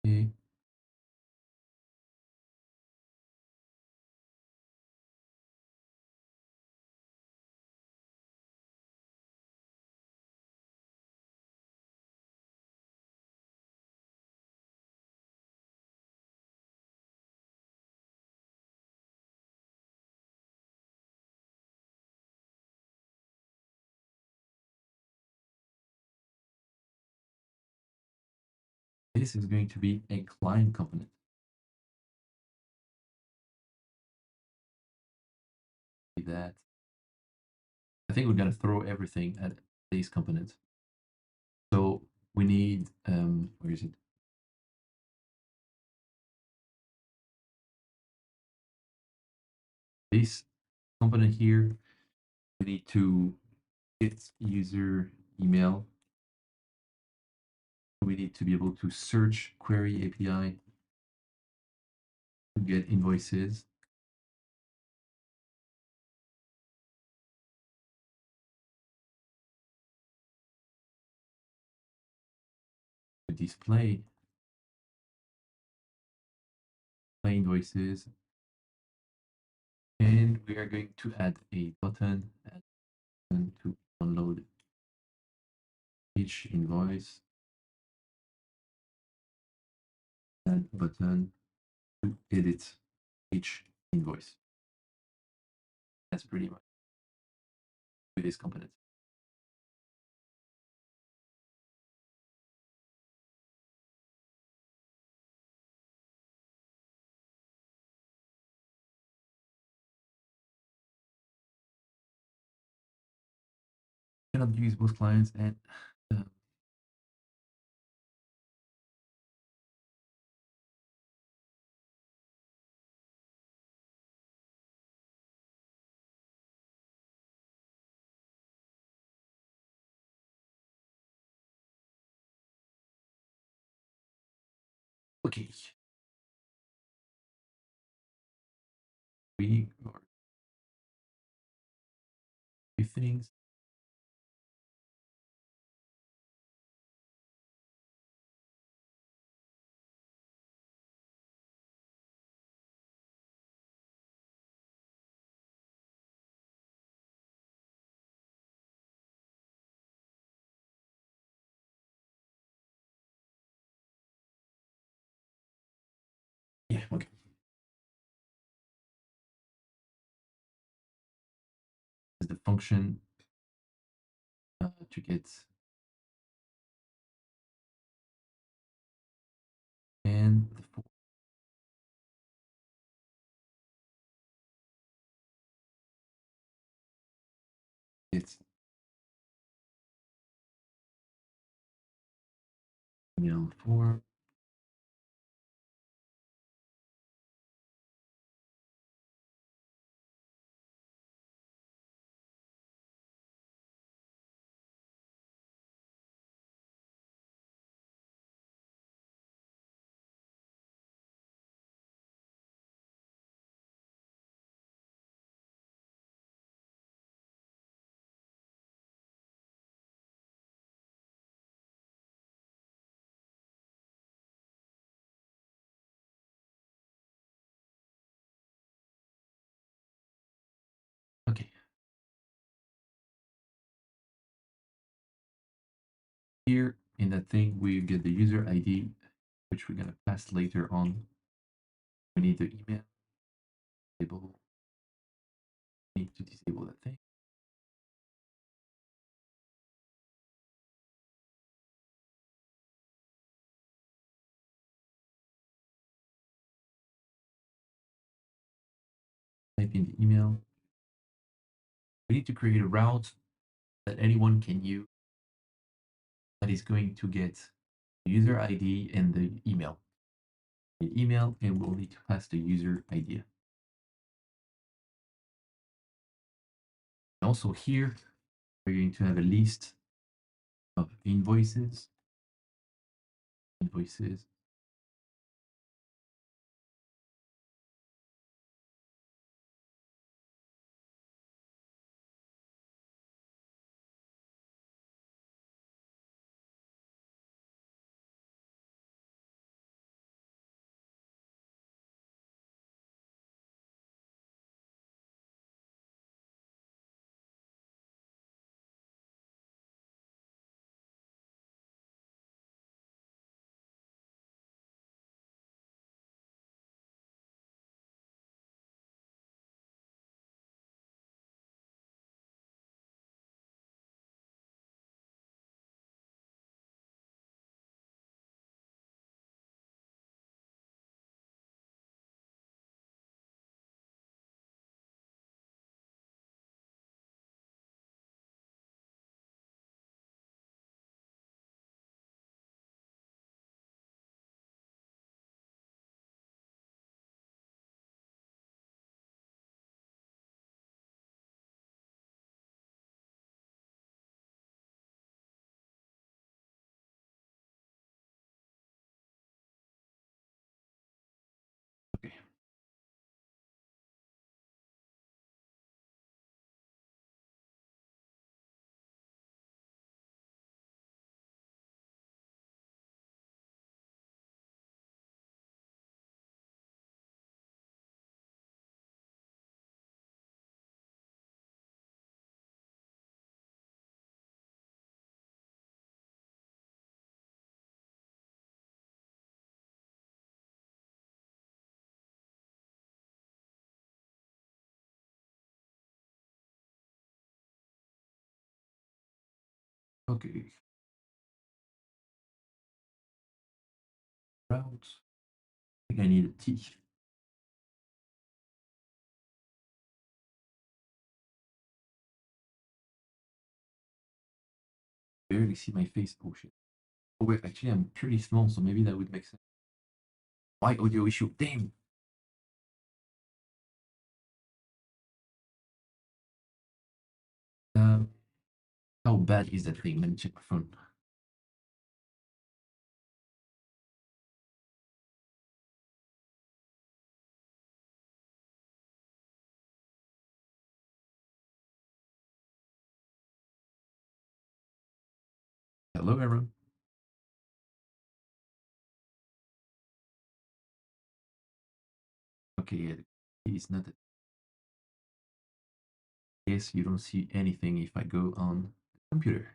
Okay. This is going to be a client component. That I think we're gonna throw everything at these components. So we need where is it? This component here. We need to get user email. We need to be able to search query API to get invoices. To display invoices. And we are going to add a button to download each invoice. Add button to edit each invoice. That's pretty much with this component. Cannot use both clients and okay. We are few things. Okay. Is the function to get and the it's email form. Okay. Here in that thing, we get the user ID, which we're going to pass later on. We need the email. Disable. Need to disable that thing. Type in the email. We need to create a route that anyone can use that is going to get the user ID and the email. The email, and we'll need to pass the user ID. Also here, we're going to have a list of invoices. Invoices. Okay. Okay. Route. I think I need a T. Barely see my face. Oh shit. Oh wait, actually I'm pretty small, so maybe that would make sense. Why audio issue? Damn. How bad is that thing? Let me check my phone. Hello, everyone. Okay, yeah, it's not. Yes, you don't see anything if I go on the computer.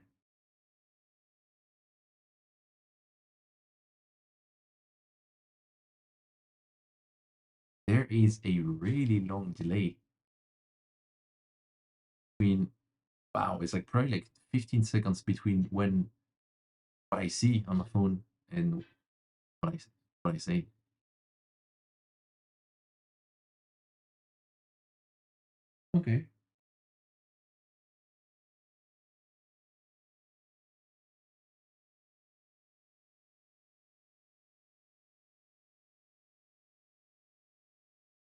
is a really long delay between, wow, it's like probably like 15 seconds between when what I see on the phone and what I say. Okay.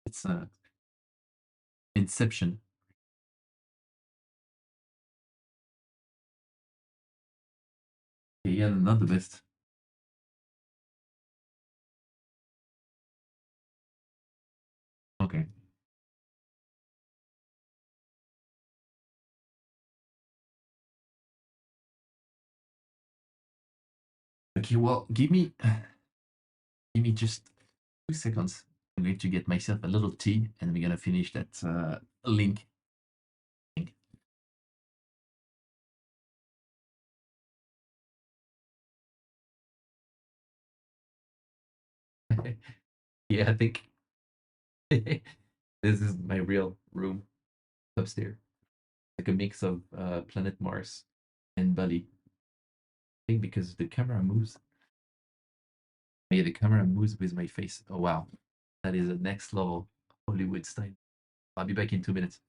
It's Inception. Okay, yeah, not the best. Okay. Okay, well, give me just 2 seconds. I'm going to get myself a little tea and we're gonna finish that link. Yeah, I think this is my real room upstairs. Like a mix of Planet Mars and Bali. I think because the camera moves. Yeah, the camera moves with my face. Oh wow. That is a next level Hollywood style. I'll be back in 2 minutes.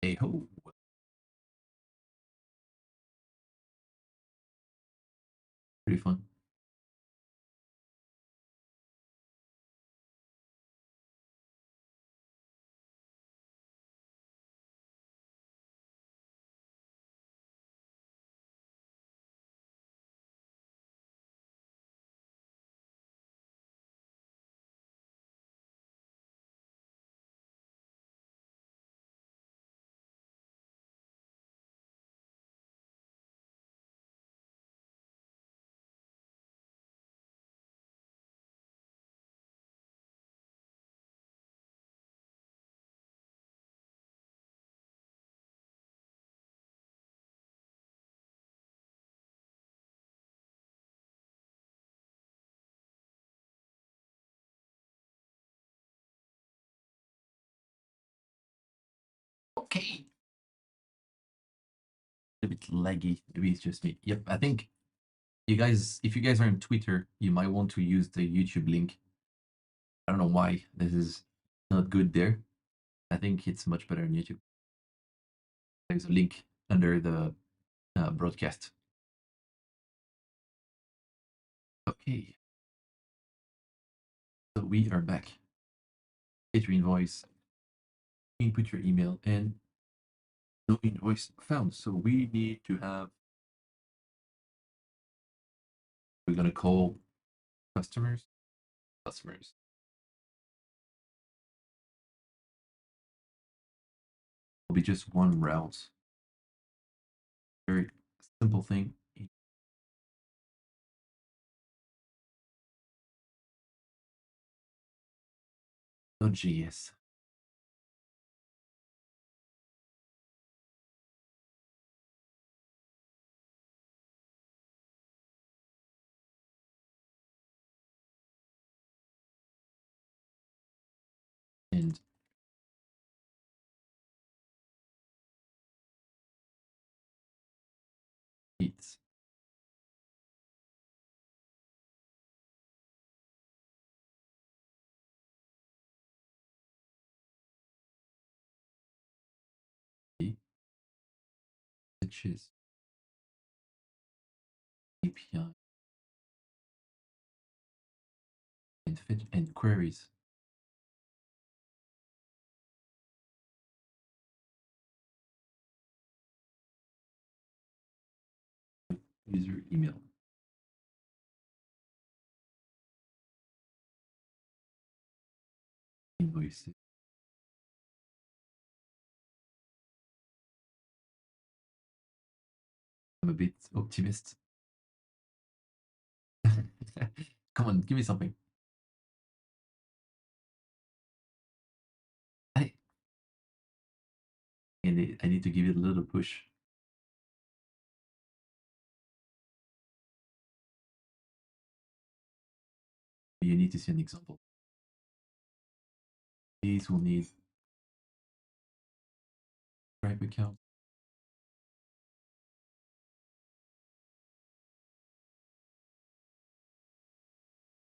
Hey ho. pretty fun. Okay. A bit laggy. Maybe it's just me. Yep, I think you guys, if you guys are on Twitter, you might want to use the YouTube link. I don't know why this is not good there. I think it's much better on YouTube. There's a link under the broadcast. Okay. So we are back. Get your invoice, input your email, and no invoice found. So we need to have, we're going to call customers. Will be just one route. Very simple thing. Node.js. And it's which is API and fetch and queries. User email. Invoices. I'm a bit optimist. Come on, give me something. I I need to give it a little push. You need to see an example. These will need Stripe account.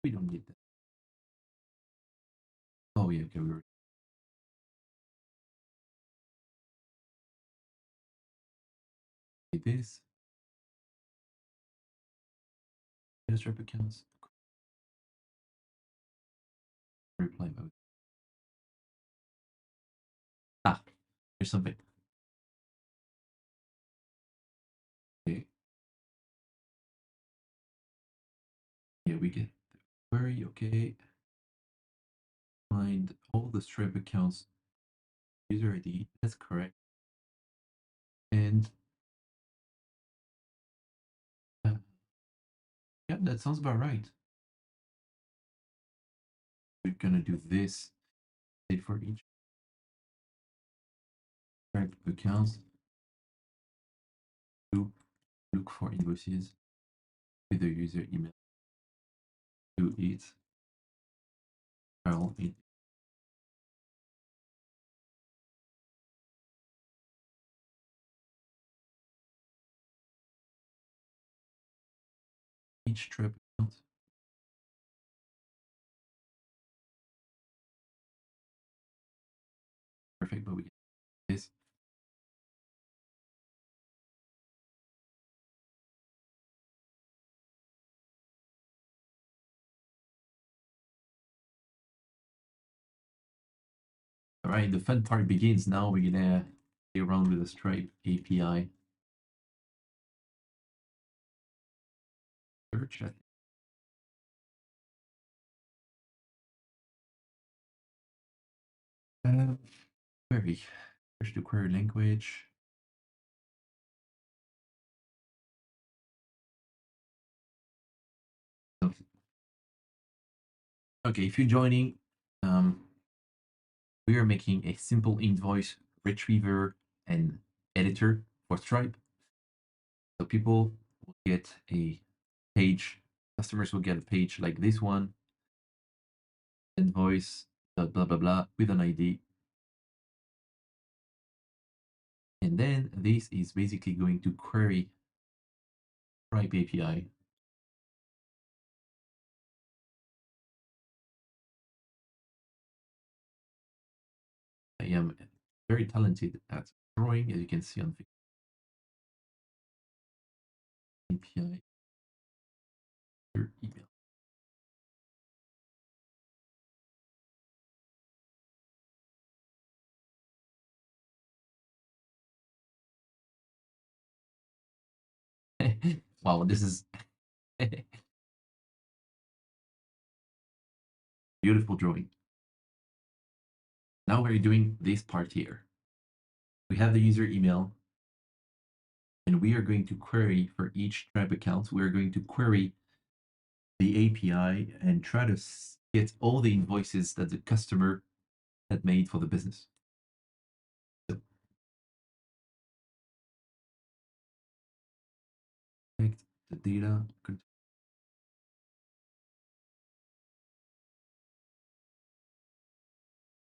We don't need that. Oh yeah, okay, we were. This. Stripe accounts. Reply mode. Ah, here's something. Okay. Yeah, we get the query. Okay. Find all the Stripe accounts. User ID. That's correct. And yeah, that sounds about right. We're gonna do this. Say for each Stripe accounts. Look for invoices with the user email. Do it. File in each Stripe account. Perfect, but we get this. right, the fun part begins now. We're gonna play around with the Stripe API. Search. Query. Search the query language. Okay, if you're joining, we are making a simple invoice retriever and editor for Stripe. So people will get a page, customers will get a page like this one, invoice, blah, blah, blah, with an ID. And then this is basically going to query Stripe API. I am very talented at drawing, as you can see on the API email. Wow, this is beautiful drawing. Now we're doing this part here. We have the user email, and we are going to query for each Stripe account. We're going to query the API and try to get all the invoices that the customer had made for the business. So, collect the data.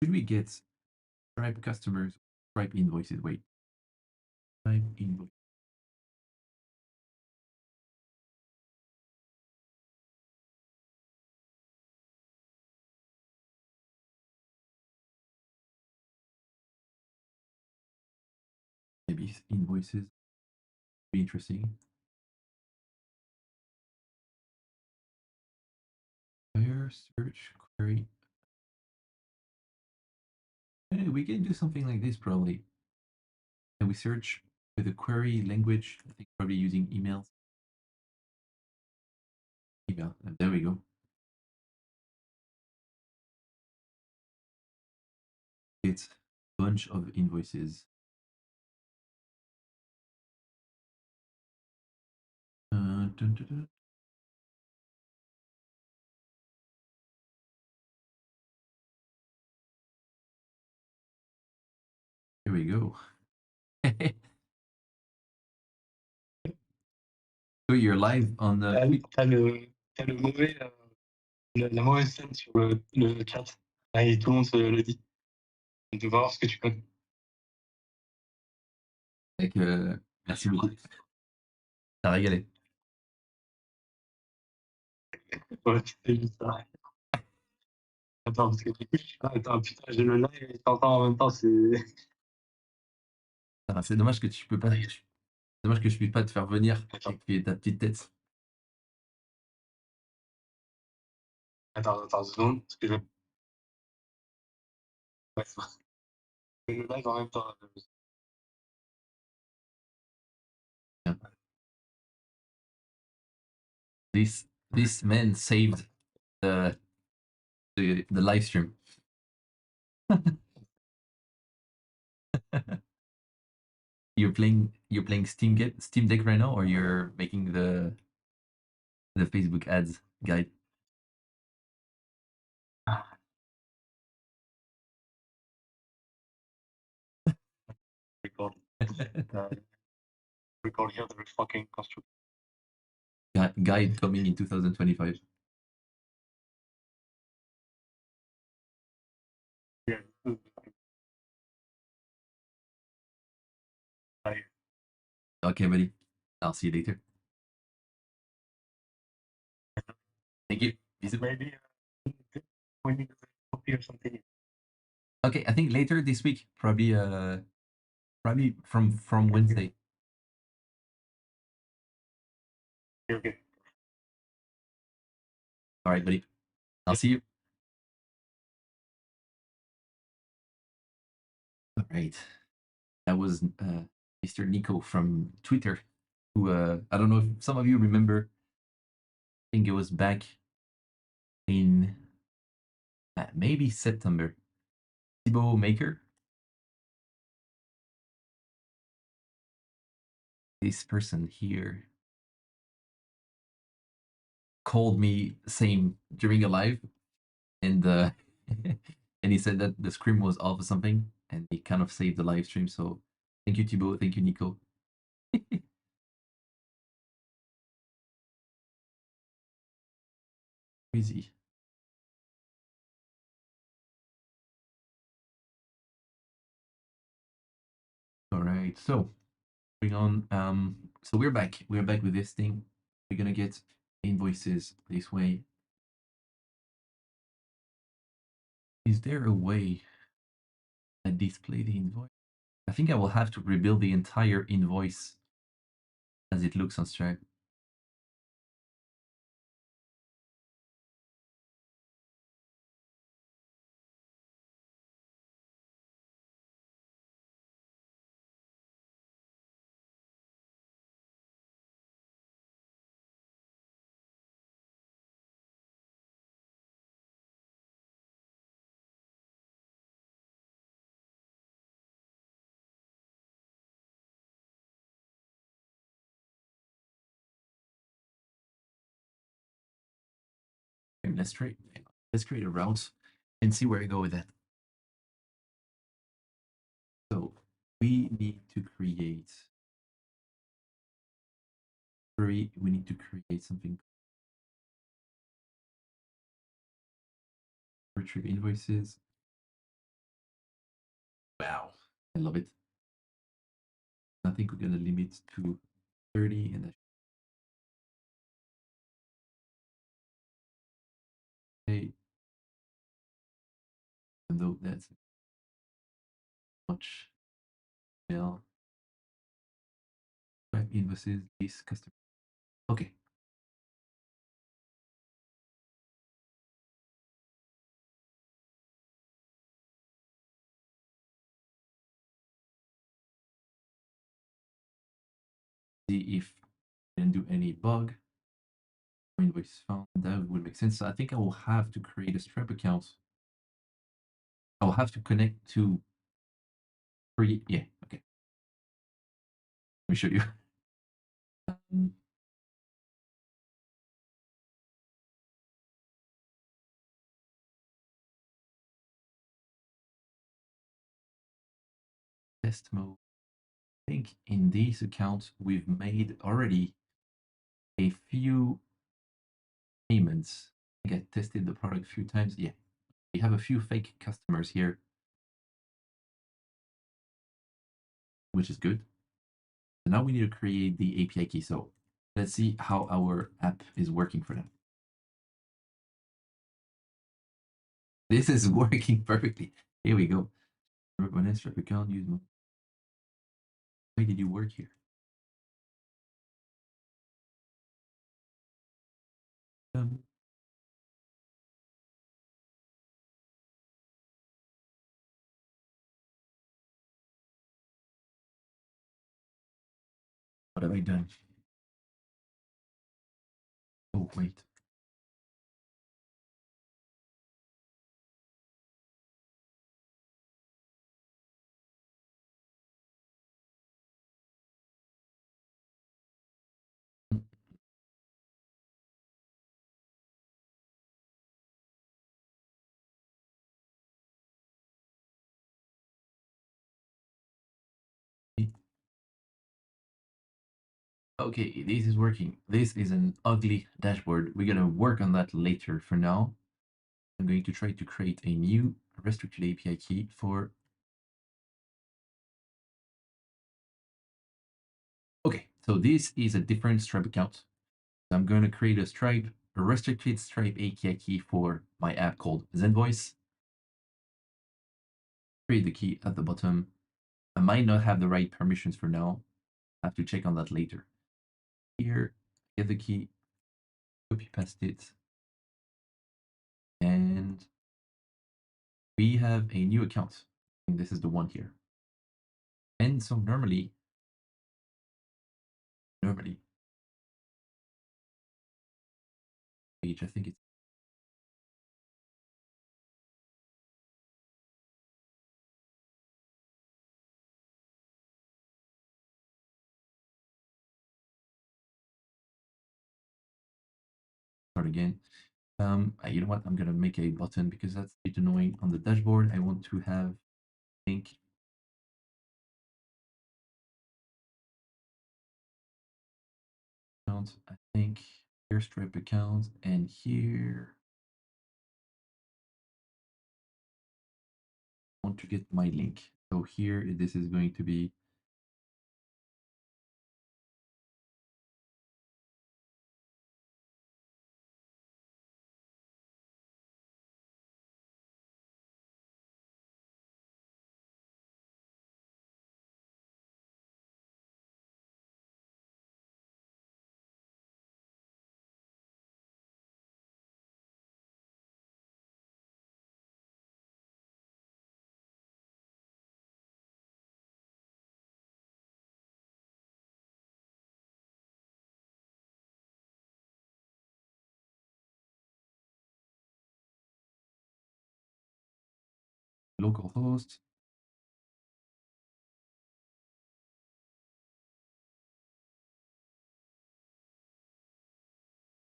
Should we get Stripe customers, Stripe invoices? Wait, Stripe invoice. Maybe invoices be interesting. Where search query. Hey, we can do something like this probably. And we search with a query language. I think probably using emails. Email. And there we go. It's a bunch of invoices. Dun, dun, dun. Here we go. So you're live on the. Ah oui, t'as le mauvais, la mauvaise scène sur le chat. Ah, et tout le monde se le dit. On va voir ce que tu peux. Avec, merci beaucoup. T'as régalé. Ouais, c'est juste ça. Attends, parce que du coup, attends, putain, j'ai le live et je t'entends en même temps, c'est. Ah, c'est dommage que tu peux pas. Dommage que je puisse pas te faire venir et que tu aies ta petite tête. Attends, 2 secondes, parce que je. Ouais, c'est vrai. Le live en même temps. This man saved the live stream. You're playing Steam Deck right now, or you're making the Facebook ads guide. Record. Record here the fucking costume. Guide coming in 2025. Yeah. Okay, buddy. I'll see you later. Thank you. Maybe we need to copy or something. Okay, I think later this week, probably from Wednesday. Okay. All right, buddy. I'll see you. All right. That was Mr. Nico from Twitter, who I don't know if some of you remember. I think it was back in maybe September. Thibaut Maker. This person here called me same during a live, and and he said that the screen was off or something, and he kind of saved the live stream. So thank you, Thibaut. Thank you, Nico. Crazy. All right, so going on. So we're back. We're back with this thing. We're gonna get invoices this way. Is there a way I display the invoice? I think I will have to rebuild the entire invoice as it looks on Stripe. Let's create a route and see where I go with that. So we need to create something. Retrieve invoices. Wow, I love it. I think we're gonna limit to 30 and okay. Even though that's much mail. Invoices, this customer. Okay. See if I didn't do any bug. Invoice found, that would make sense. So I think I will have to create a Stripe account. I'll have to connect to yeah, okay. Let me show you. Test mode. I think in these accounts we've made already a few payments. I think I tested the product a few times. Yeah, we have a few fake customers here, which is good. So now we need to create the API key. So let's see how our app is working for them. This is working perfectly. Here we go. Run Stripe account, use mode. Why did you work here? What have I done? Oh, wait. Okay, this is working. This is an ugly dashboard. We're gonna work on that later. For now, I'm going to try to create a new restricted API key for. Okay, so this is a different Stripe account. I'm going to create a restricted Stripe API key for my app called Zenvoice. Create the key at the bottom. I might not have the right permissions for now. I have to check on that later. Here, get the key, copy paste it, and we have a new account. I think this is the one here. And so normally page, I think it's start again. You know what? I'm gonna make a button because that's a bit annoying on the dashboard. I want to have link account. I think here stripe account and here I want to get my link. So here this is going to be localhost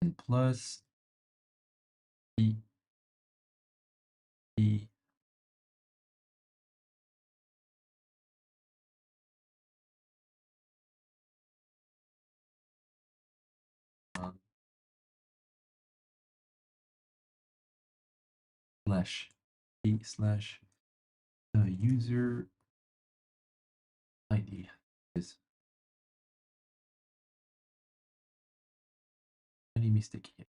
and plus e slash e slash user ID is any mistake here.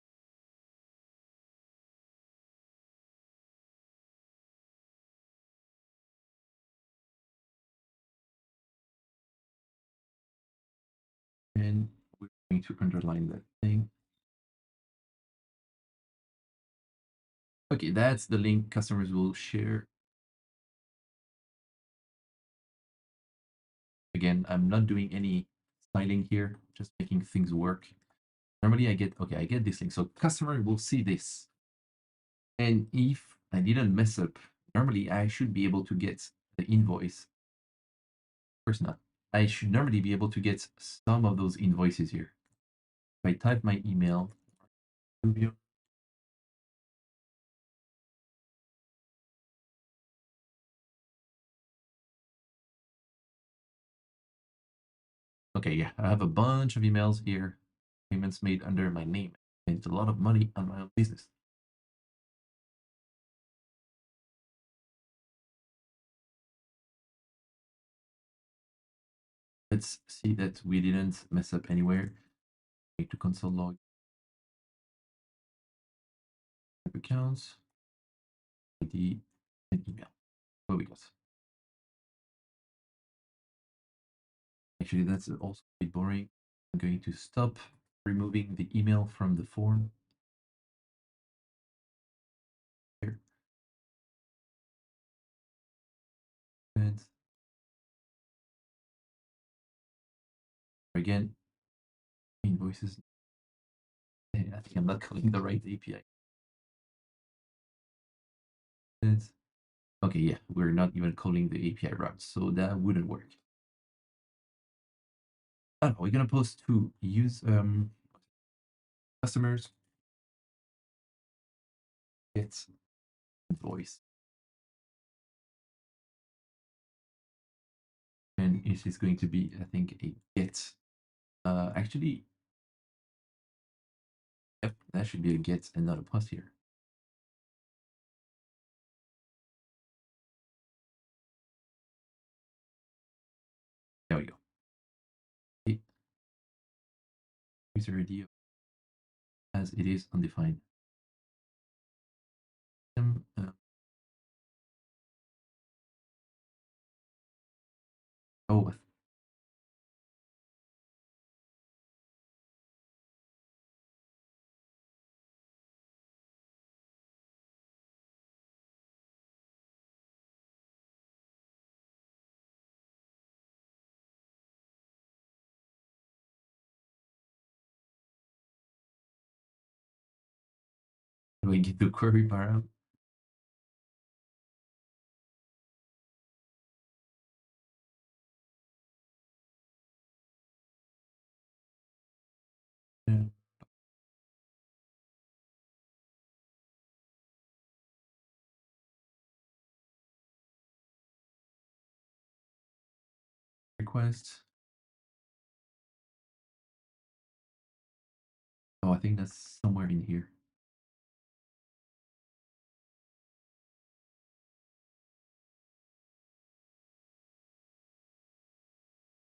And we're going to underline that thing. Okay, that's the link customers will share. Again, I'm not doing any styling here, just making things work. Normally I get this link. So customer will see this. And if I didn't mess up, normally I should be able to get the invoice. First not. I should normally be able to get some of those invoices here. If I type my email, okay, yeah, I have a bunch of emails here, payments made under my name. And it's a lot of money on my own business. Let's see that we didn't mess up anywhere. Need to console log accounts, ID, and email. What we got? Actually, that's also a bit boring. I'm going to stop removing the email from the form. Here. And again, invoices. I think I'm not calling the right API. And, okay, yeah, we're not even calling the API route, so that wouldn't work. Oh, we're gonna post to use customers get invoice. And it is going to be, I think, a get. Actually, yep, that should be a get and not a post here. There we go. User ID as it is undefined. Oh, Do I get the query param? Yeah. Request. Oh, I think that's somewhere in here.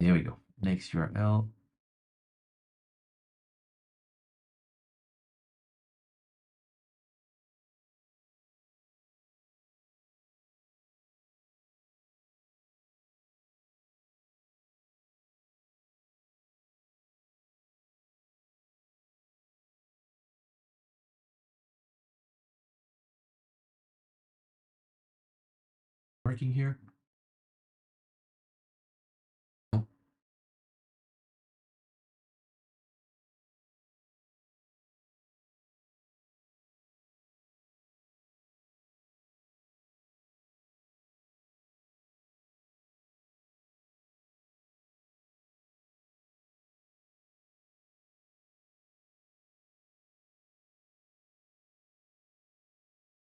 There we go. Next URL. Working here. Oh.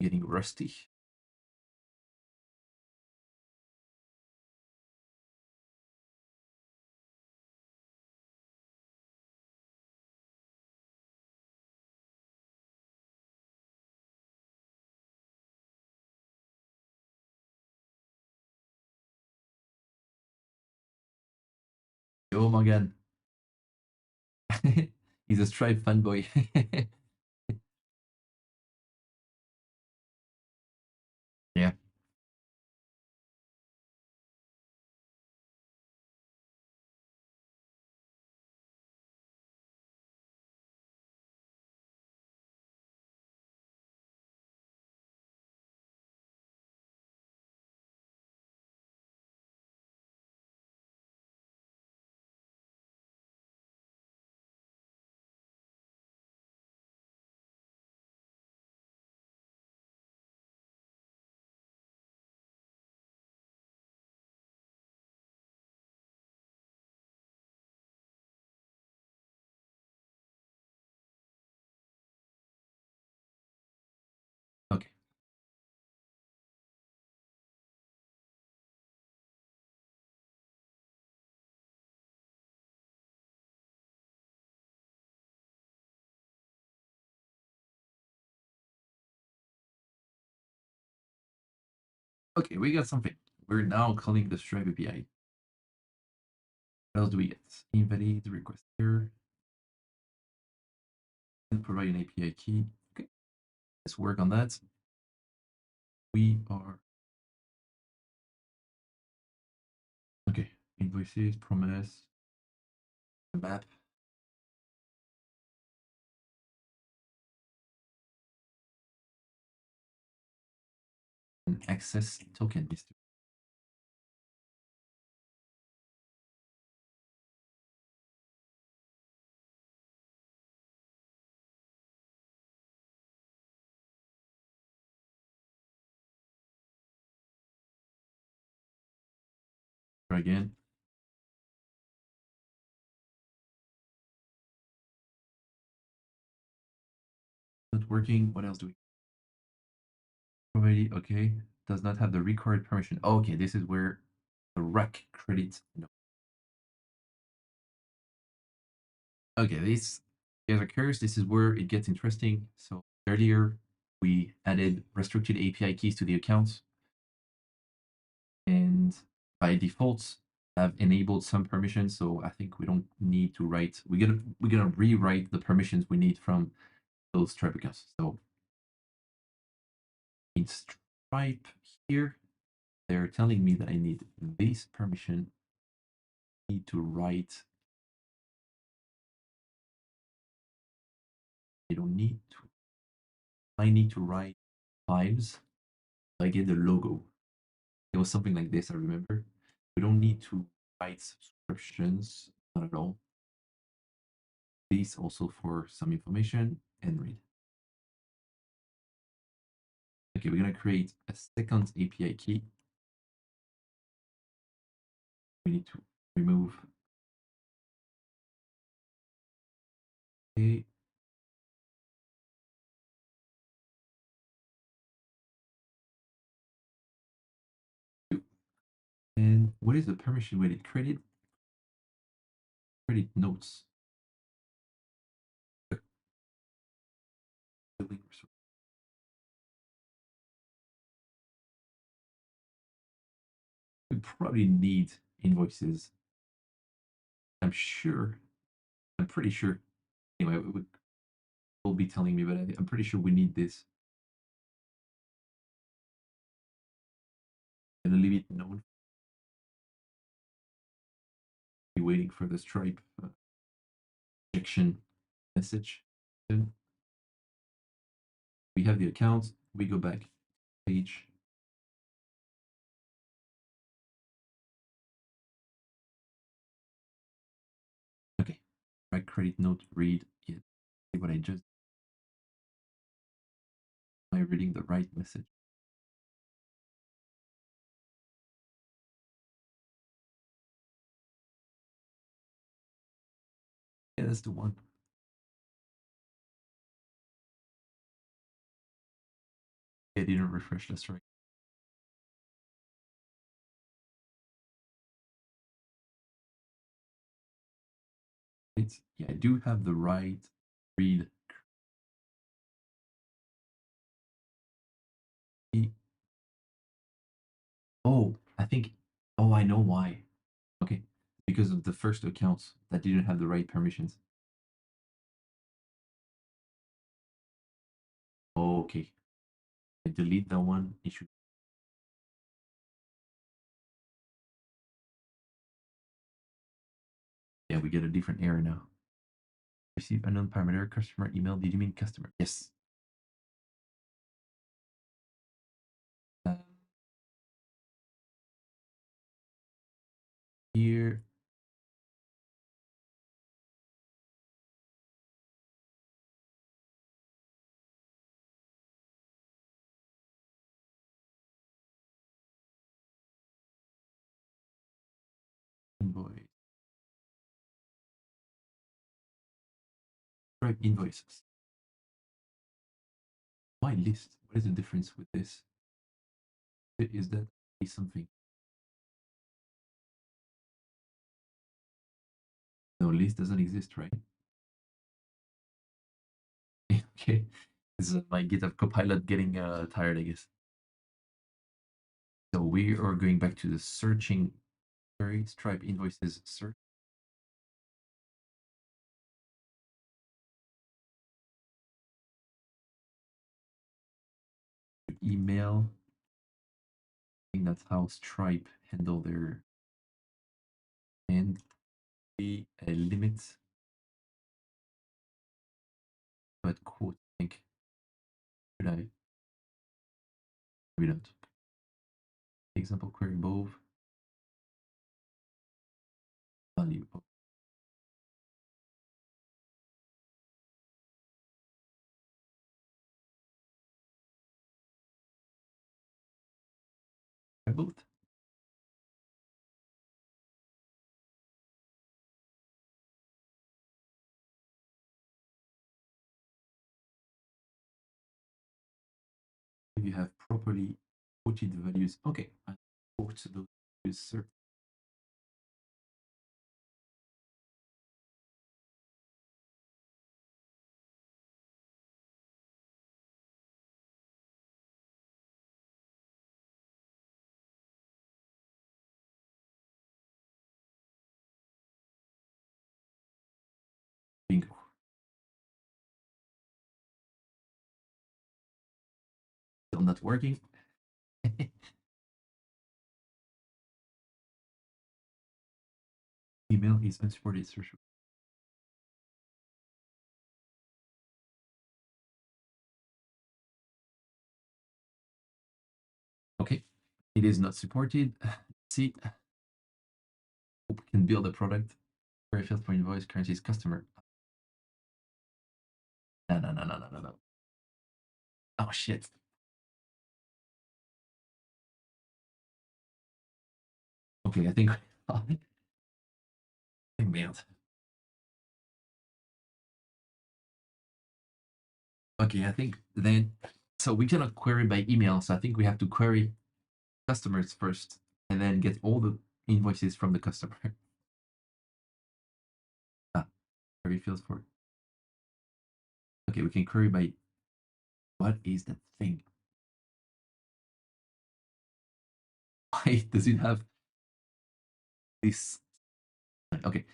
Getting rusty. Yo, Morgan. He's a Stripe fanboy. Yeah. Okay. Okay, we got something. We're now calling the Stripe API. What else do we get? Invalid request here. And provide an API key. Okay, let's work on that. We are okay. Invoices, promise, map. And access token is try again. Not working. What else do we? Already okay. Does not have the required permission. Okay, this is where the rack credit. No. Okay, this is occurs. This is where it gets interesting. So earlier we added restricted API keys to the accounts, and by default have enabled some permissions. So I think we don't need to write. We're gonna rewrite the permissions we need from those Stripe accounts. So in Stripe here, they're telling me that I need this permission. I need to write. I don't need to. I need to write files. I get the logo. It was something like this. I remember. We don't need to write subscriptions. Not at all. These also for some information and read. Okay, we're gonna create a second API key. We need to remove. Okay. And what is the permission with it? Credit notes. We probably need invoices. I'm pretty sure. Anyway, will be telling me, but I'm pretty sure we need this. And I'll leave it known. Be waiting for the Stripe injection message. Then we have the account. We go back page. Okay, right credit note read. Yeah, see what I just. Am I reading the right message? Yeah, that's the one. I didn't refresh. That's right. Yeah, I do have the right read. Oh, I think. Oh, I know why. Okay, because of the first accounts that didn't have the right permissions. Okay, I delete that one. It should. Yeah, we get a different error now. Receive unknown parameter customer email. Did you mean customer? Yes. Here. Invoice. Stripe invoices. My list. What is the difference with this? Is that something? No, list doesn't exist, right? Okay. This is my GitHub Copilot getting tired, I guess. So we are going back to the searching query, Stripe invoices search. Email. I think that's how Stripe handle their and the limit. But quote, I think. Should I? We don't. Example query above. Value. Both. If you have properly quoted the values. Okay, I quote those values certain. Bingo. Still not working. Email is unsupported search. Okay, it is not supported. Let's see. Hope we can build a product. Query field for invoice currency is customer. No. Oh shit. Okay, I think merde. Okay, I think then so we cannot query by email, so I think we have to query customers first and then get all the invoices from the customer. Query fields for. Okay, we can query by what is that thing? Why does it have this? Okay.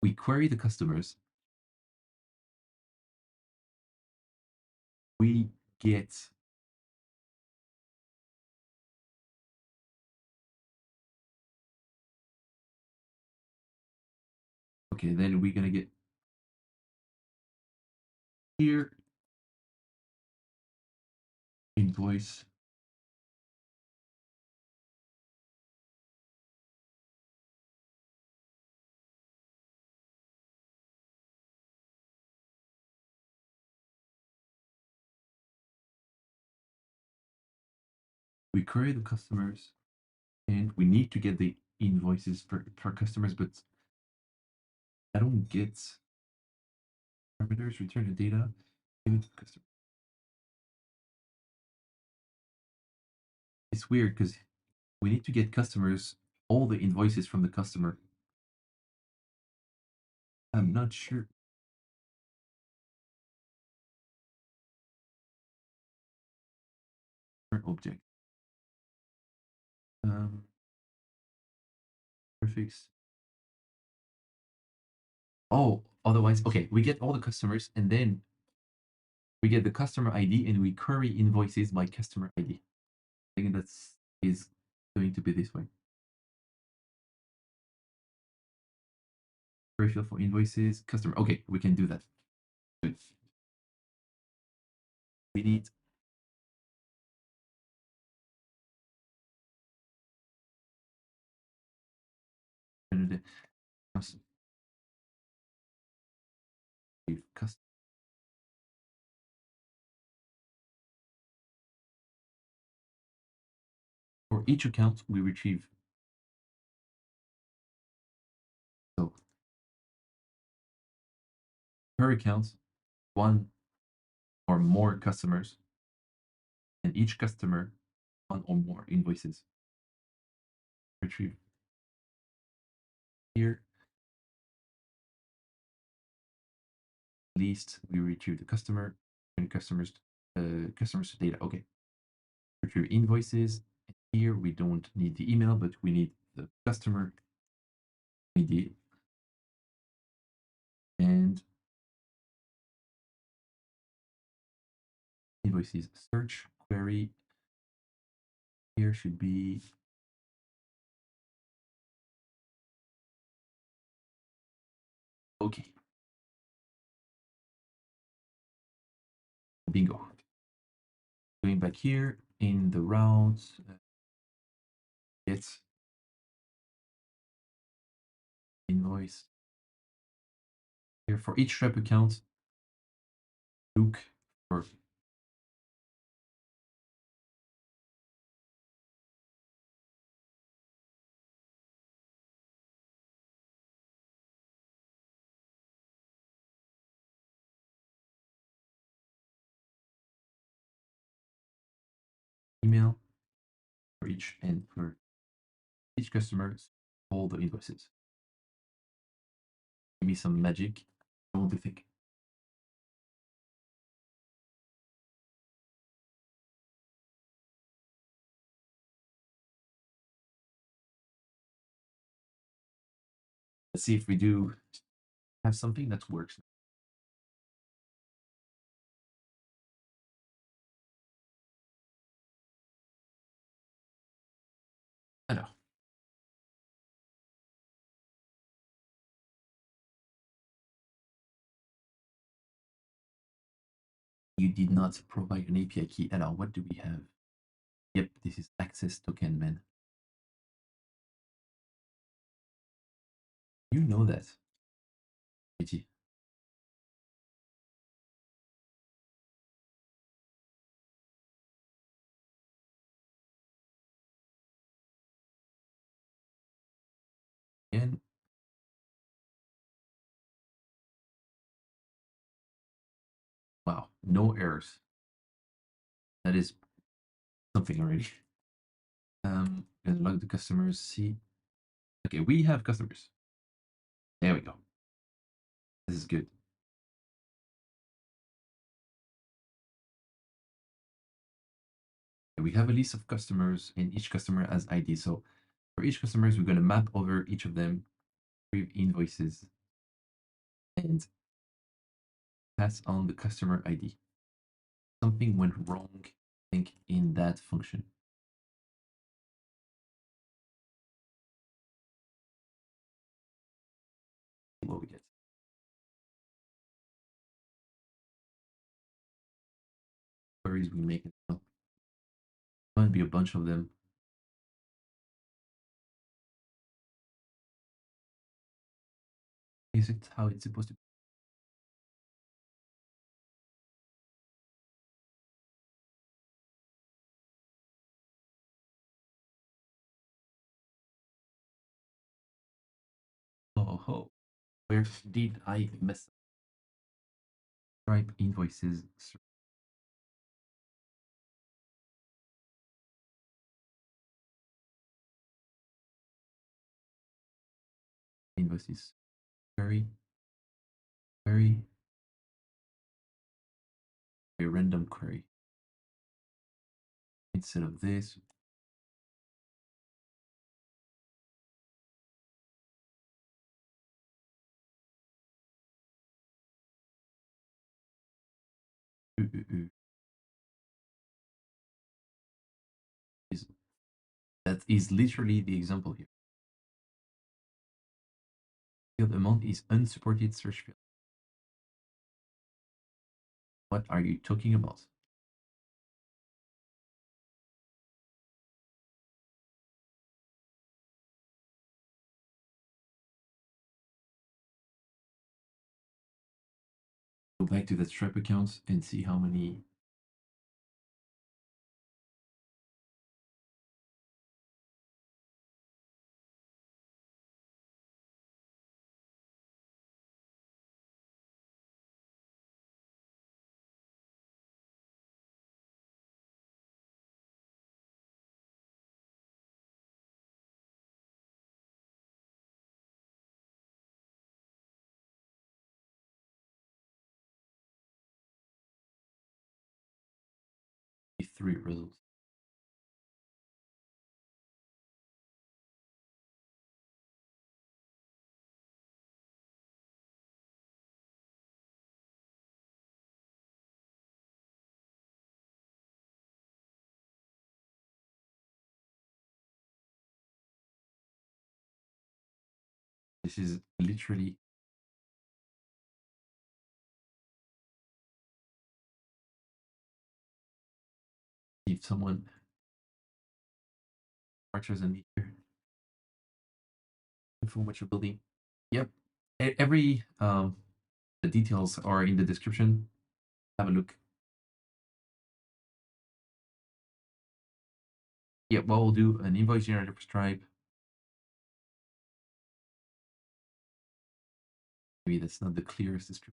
We query the customers. We get okay, then we're gonna get here invoice. We query the customers and we need to get the invoices for customers, but I don't get parameters, return the data, give it to customer. It's weird because we need to get customers all the invoices from the customer. I'm not sure. Object. Prefix. Oh, otherwise, okay, we get all the customers and then we get the customer ID and we query invoices by customer ID. I think that's is going to be this way. Query field for invoices, customer. Okay, we can do that. Good. We need custom. For each account, we retrieve. So per account, one or more customers, and each customer, one or more invoices. Retrieve here. Least we retrieve the customer and customers data. Okay. Retrieve invoices. Here we don't need the email, but we need the customer ID and invoices search query. Here should be okay. Bingo. Going back here in the routes, it's invoice. Here for each rep account, look for email for each and for each customer, all the invoices. Give me some magic. I want to think. Let's see if we do have something that works. Alors. You did not provide an API key. Alors, what do we have? Yep, this is access token, man. You know that. Pity. no errors. That is something already. Gonna log the customers. See, okay, we have customers. There we go. This is good. We have a list of customers, and each customer has ID. So for each customers, we're going to map over each of them, with invoices, and pass on the customer ID. Something went wrong, I think, in that function. What we get. Queries we make. It might be a bunch of them. Is it how it's supposed to be? Oh, where did I mess up? Stripe invoices. Invoices. Query. A random query. Instead of this, that is literally the example here. Field amount is unsupported search field. What are you talking about? Go back to that Stripe account and see how many. Three results. This is literally if someone archers and me here. Info what you're building. Yep. Every the details are in the description. Have a look. Yep, what we'll do an invoice generator for Stripe. Maybe that's not the clearest description.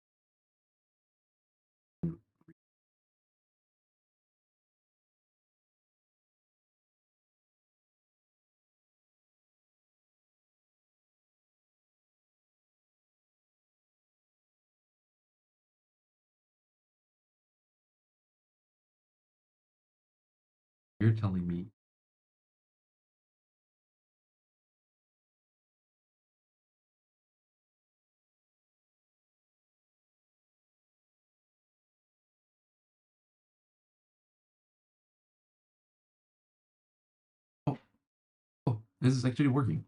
You're telling me oh, this is actually working.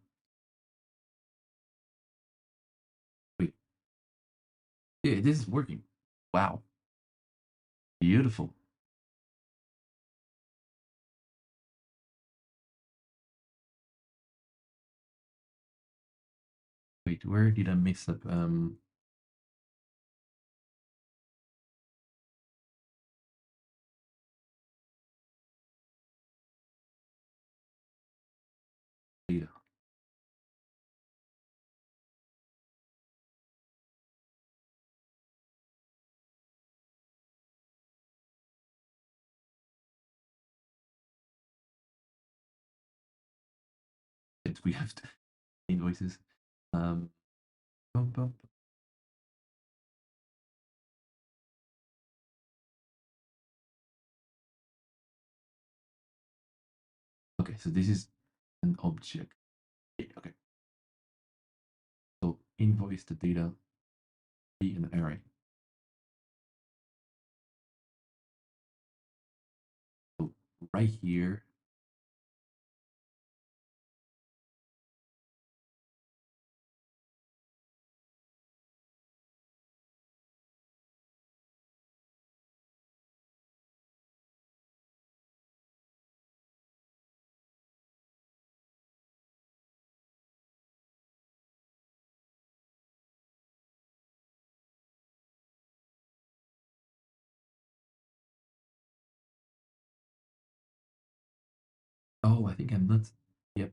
Wait. Yeah, this is working. Wow. Beautiful. Wait, where did I mix up? Data. shit, we have invoices. Bum, bum. Okay, so this is an object. Okay. So invoice the data be an array. So right here, oh, I think I'm not. Yep.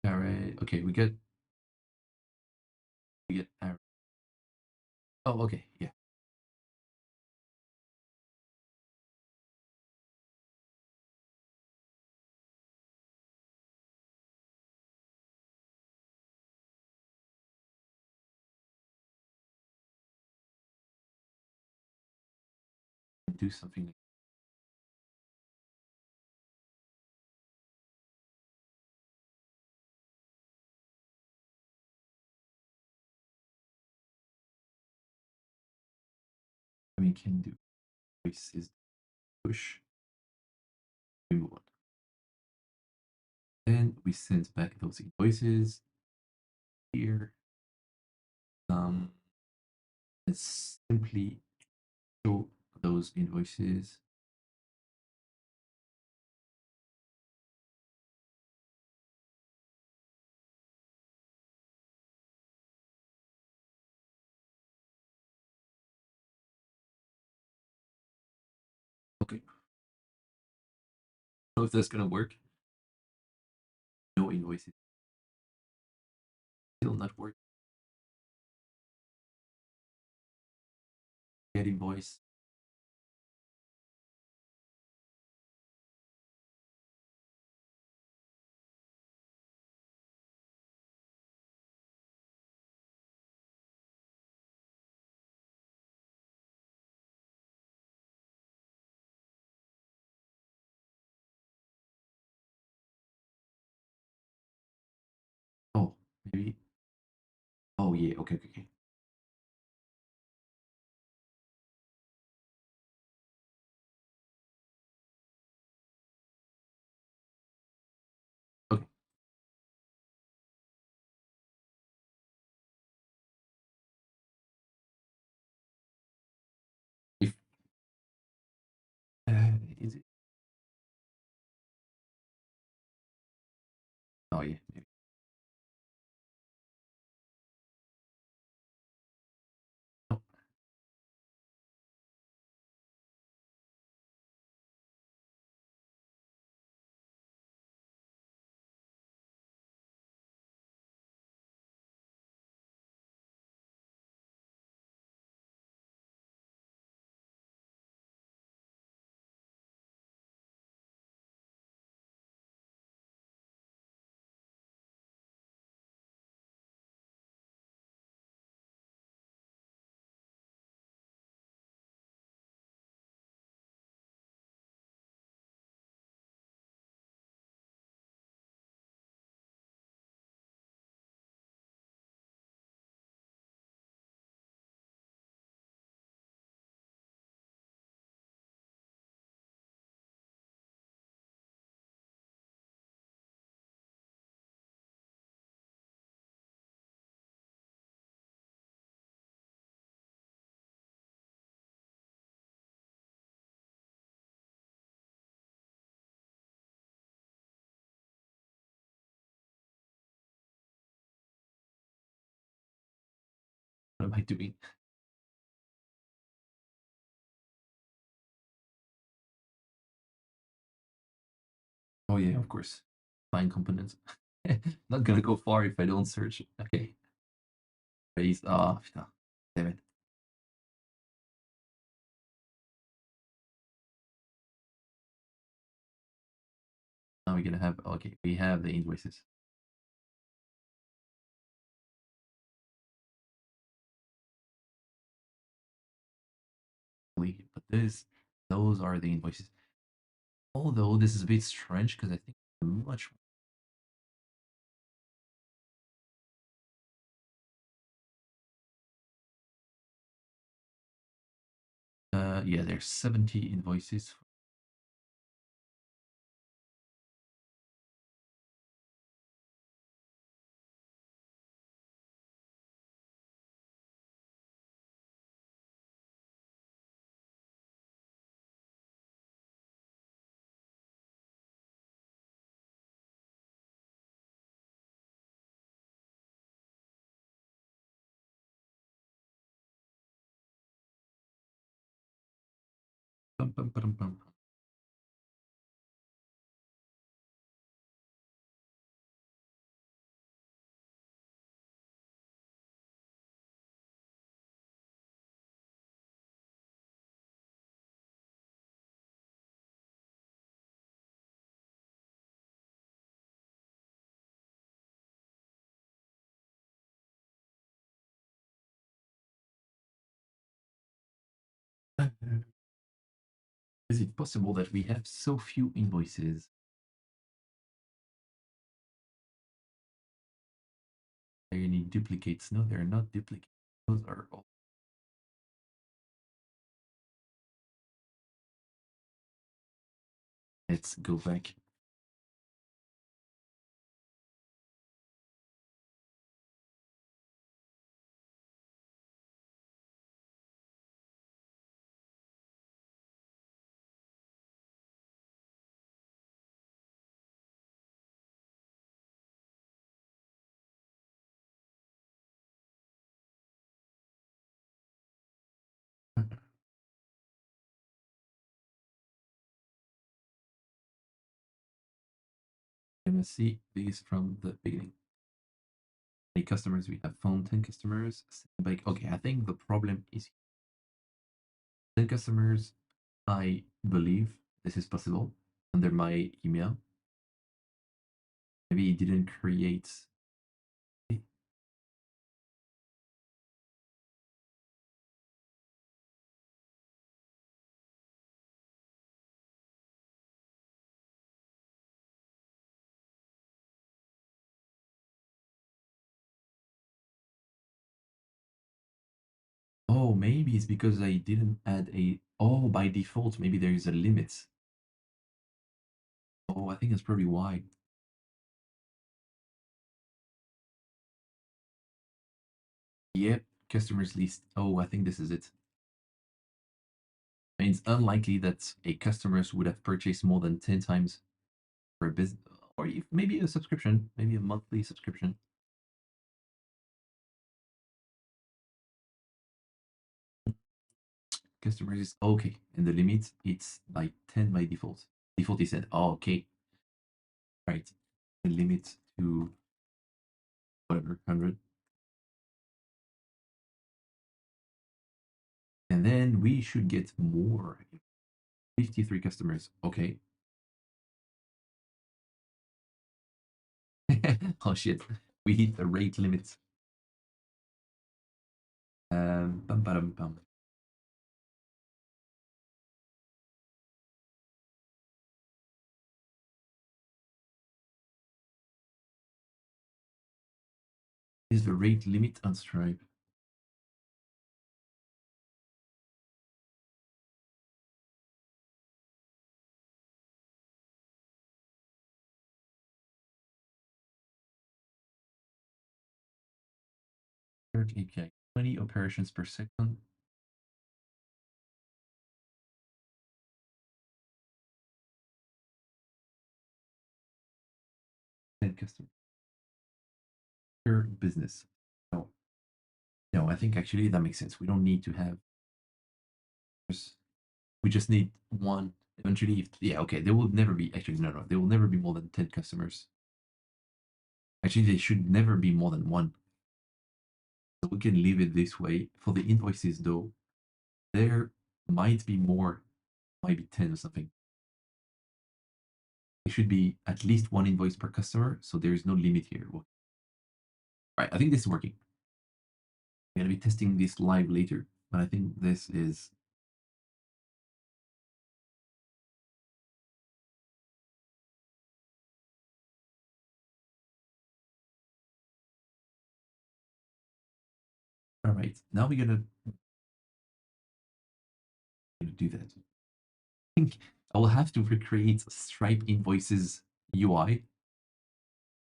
Array. Okay, we get array. Oh, okay, yeah. Do something like we can do invoices push. We move on. Then we send back those invoices here. Let's simply show those invoices. Okay. So if that's gonna work, no invoices. Still not work. Get invoice. Oh, maybe. Oh yeah, okay. Okay. If is it? Oh yeah, maybe. No. What am I doing? Oh yeah, of course. Find components. Not gonna go far if I don't search. Okay. Base. Ah, putain. Damn it. Now we're gonna have. Okay, we have the invoices. But those are the invoices. Although this is a bit strange because I think much. Yeah, there's 70 invoices. Bum, bum, bum, bum. Is it possible that we have so few invoices? Are there any duplicates? No, they're not duplicates. Those are all. Let's go back. Gonna see these from the beginning. Any customers? We have found 10 customers. Like, okay, I think the problem is 10 customers. I believe this is possible under my email. Maybe it didn't create. Oh, maybe it's because I didn't add a. Oh, by default, maybe there is a limit. Oh, I think that's probably why. Yep, customers list. Oh, I think this is it. I mean, it's unlikely that a customers would have purchased more than 10 times for a business, or if maybe a subscription, maybe a monthly subscription. Customers is okay, and the limit it's like 10 by default. Default is said, oh, okay, right. The limit to whatever 100, and then we should get more. 53 customers. Okay. Oh shit, we hit the rate limit. Bum, bum, bum. Is the rate limit on Stripe? Search API, 20 operations per second. And customer per business. No, no, I think actually that makes sense. We don't need to have. We just need one. Eventually, if, yeah, okay, there will never be actually no, there will never be more than 10 customers. Actually, they should never be more than one. So we can leave it this way. For the invoices, though, there might be more, might be 10 or something. It should be at least one invoice per customer, so there is no limit here. All right, I think this is working. We're going to be testing this live later, but I think this is. All right, now we're going to do that. I think I will have to recreate Stripe invoices UI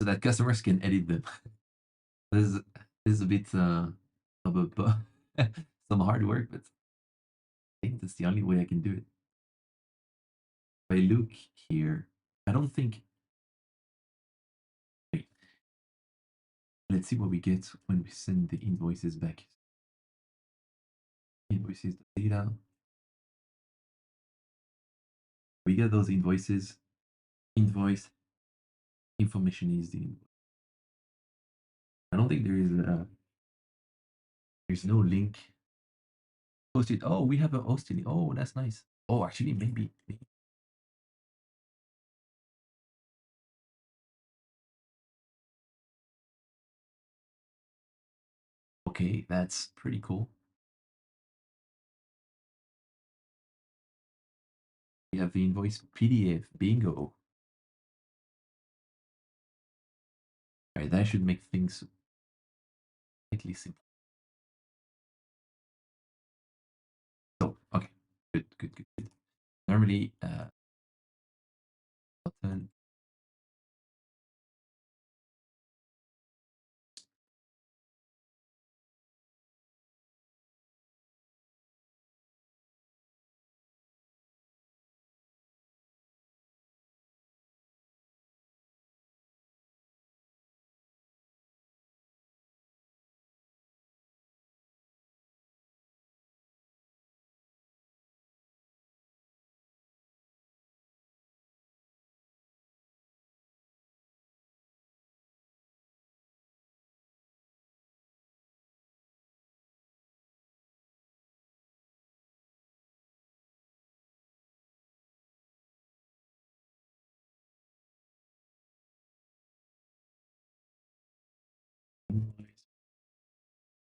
so that customers can edit them. This is a bit of a some hard work, but I think that's the only way I can do it. If I look here, I don't think. Wait, let's see what we get when we send the invoices back. Invoices data. We get those invoices. Invoice information is the invoice. I don't think there's no link. Posted. Oh, we have a hosting. Oh, that's nice. Oh, actually, maybe. Okay, that's pretty cool. We have the invoice PDF. Bingo. All right, that should make things slightly simple. Oh, okay. Good. Normally, button.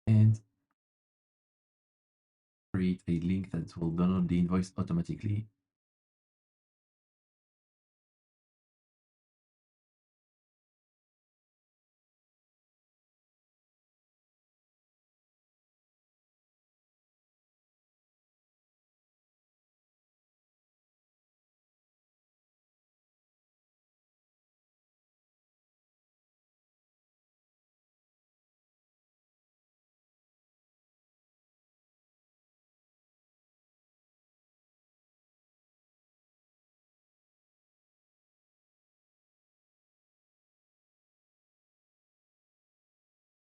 And create a link that will download the invoice automatically.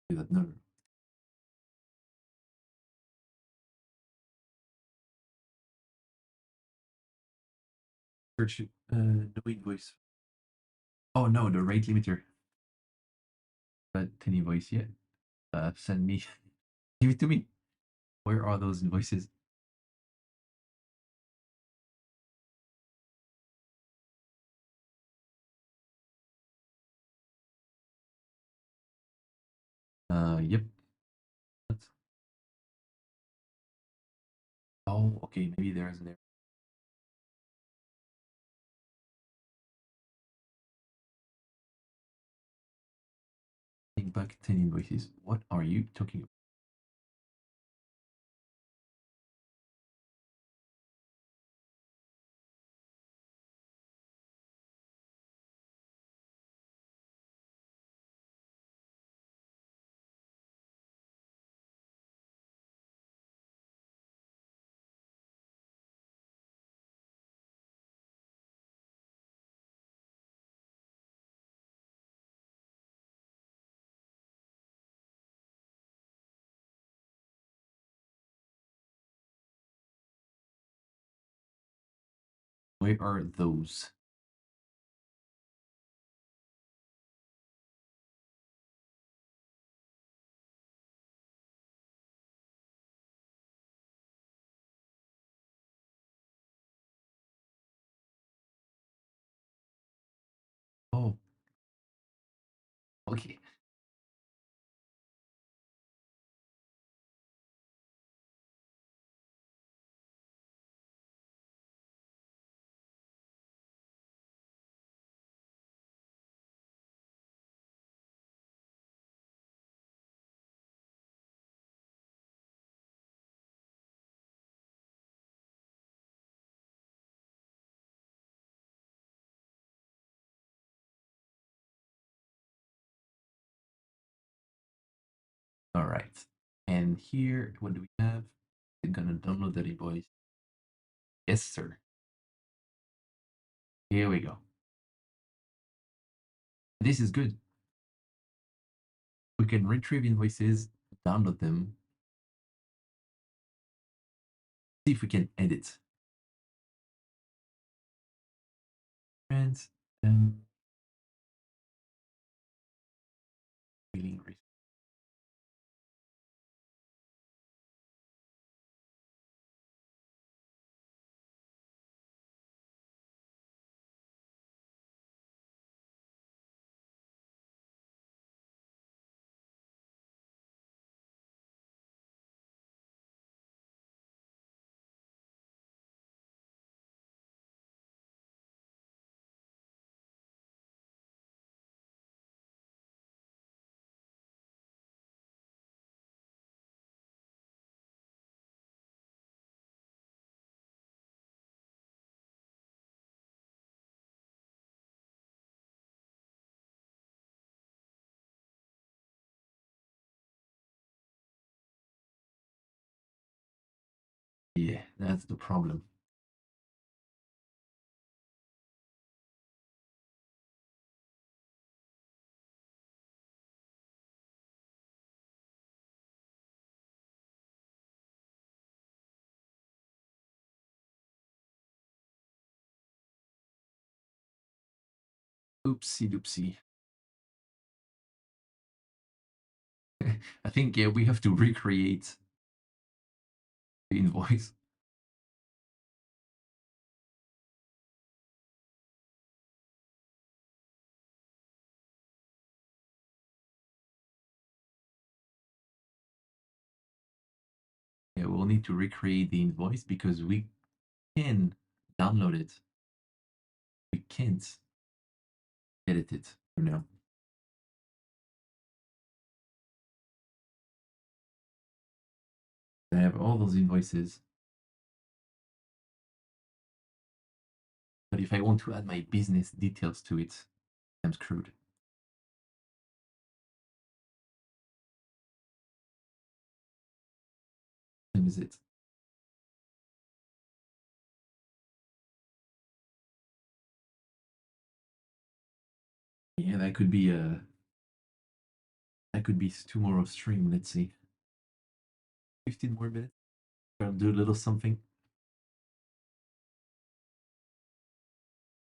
Do that now. Search no invoice. Oh no, the rate limiter. But 10 invoice yet. Send me. Give it to me. Where are those invoices? Yep. What? Oh, okay. Maybe there isn't there. Take back 10 invoices. What are you talking about? Where are those? Okay. All right. And here, what do we have? We're gonna download that invoice. Yes, sir. Here we go. This is good. We can retrieve invoices, download them, see if we can edit. And billing receipt. Yeah, that's the problem. Oopsie doopsie. I think yeah, we have to recreate the invoice. Yeah, we'll need to recreate the invoice because we can download it. We can't edit it for now. I have all those invoices. But if I want to add my business details to it, I'm screwed. What time is it? Yeah, that could be tomorrow's stream. Let's see. 15 more minutes. I'll do a little something.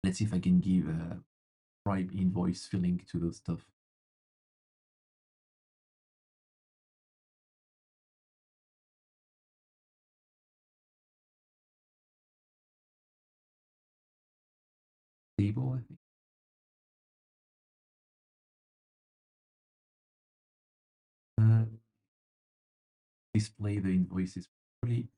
Let's see if I can give a Stripe invoice filling to those stuff. Table, I think. Display the invoices properly.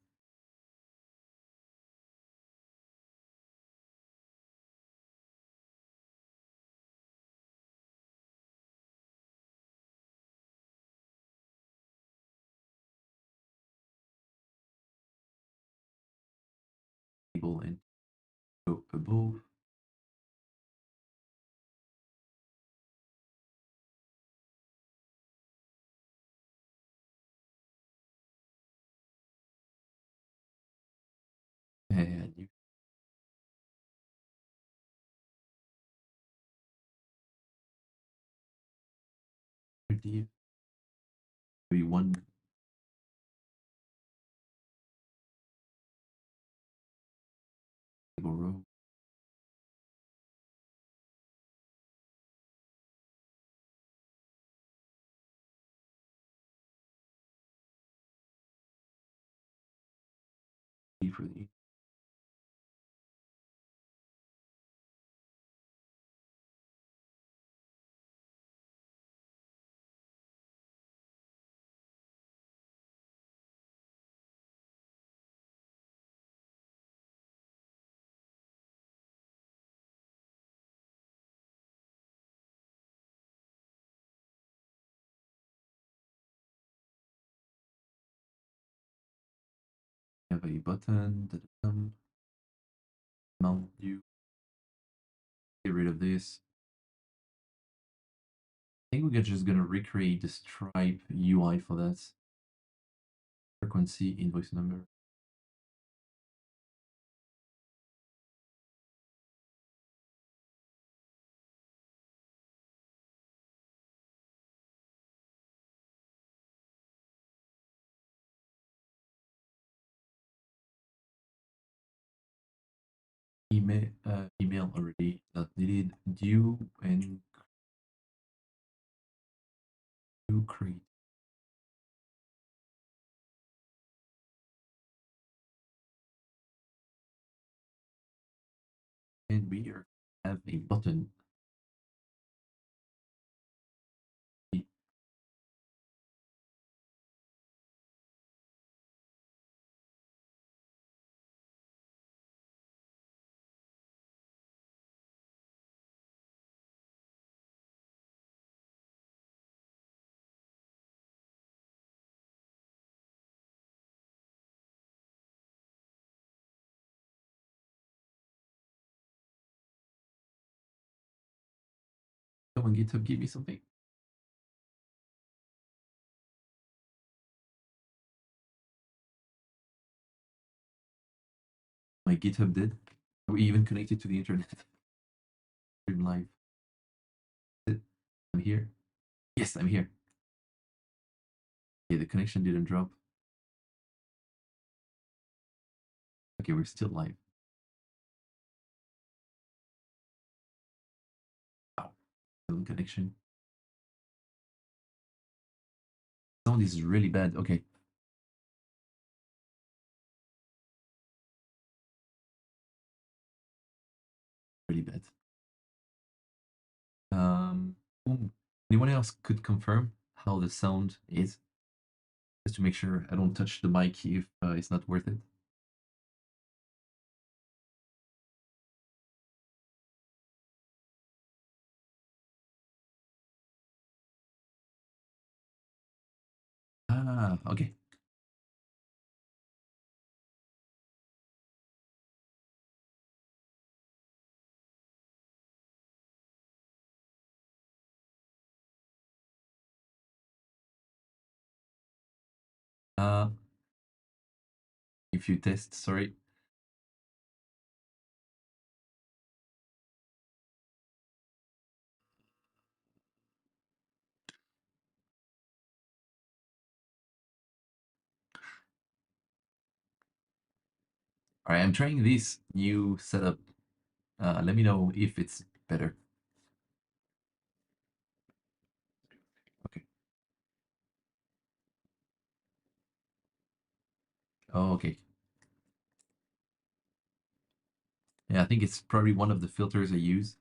Table and go above. And you div maybe one table row. For the have a button. Mount view. Get rid of this. I think we're just gonna recreate the Stripe UI for that. Frequency, invoice number. Email already not needed. Due and due create. And we have a button. Come on, GitHub, give me something. My GitHub did. Are we even connected to the internet? Stream live. I'm here. Yes, I'm here. Okay, the connection didn't drop. Okay, we're still live. Wow, connection. Sound is really bad. Okay. Really bad. Anyone else could confirm how the sound is? Just to make sure I don't touch the mic if it's not worth it. Ah, okay. If you test, sorry. All right, I'm trying this new setup. Let me know if it's better. Okay. Oh, okay. Yeah, I think it's probably one of the filters I use.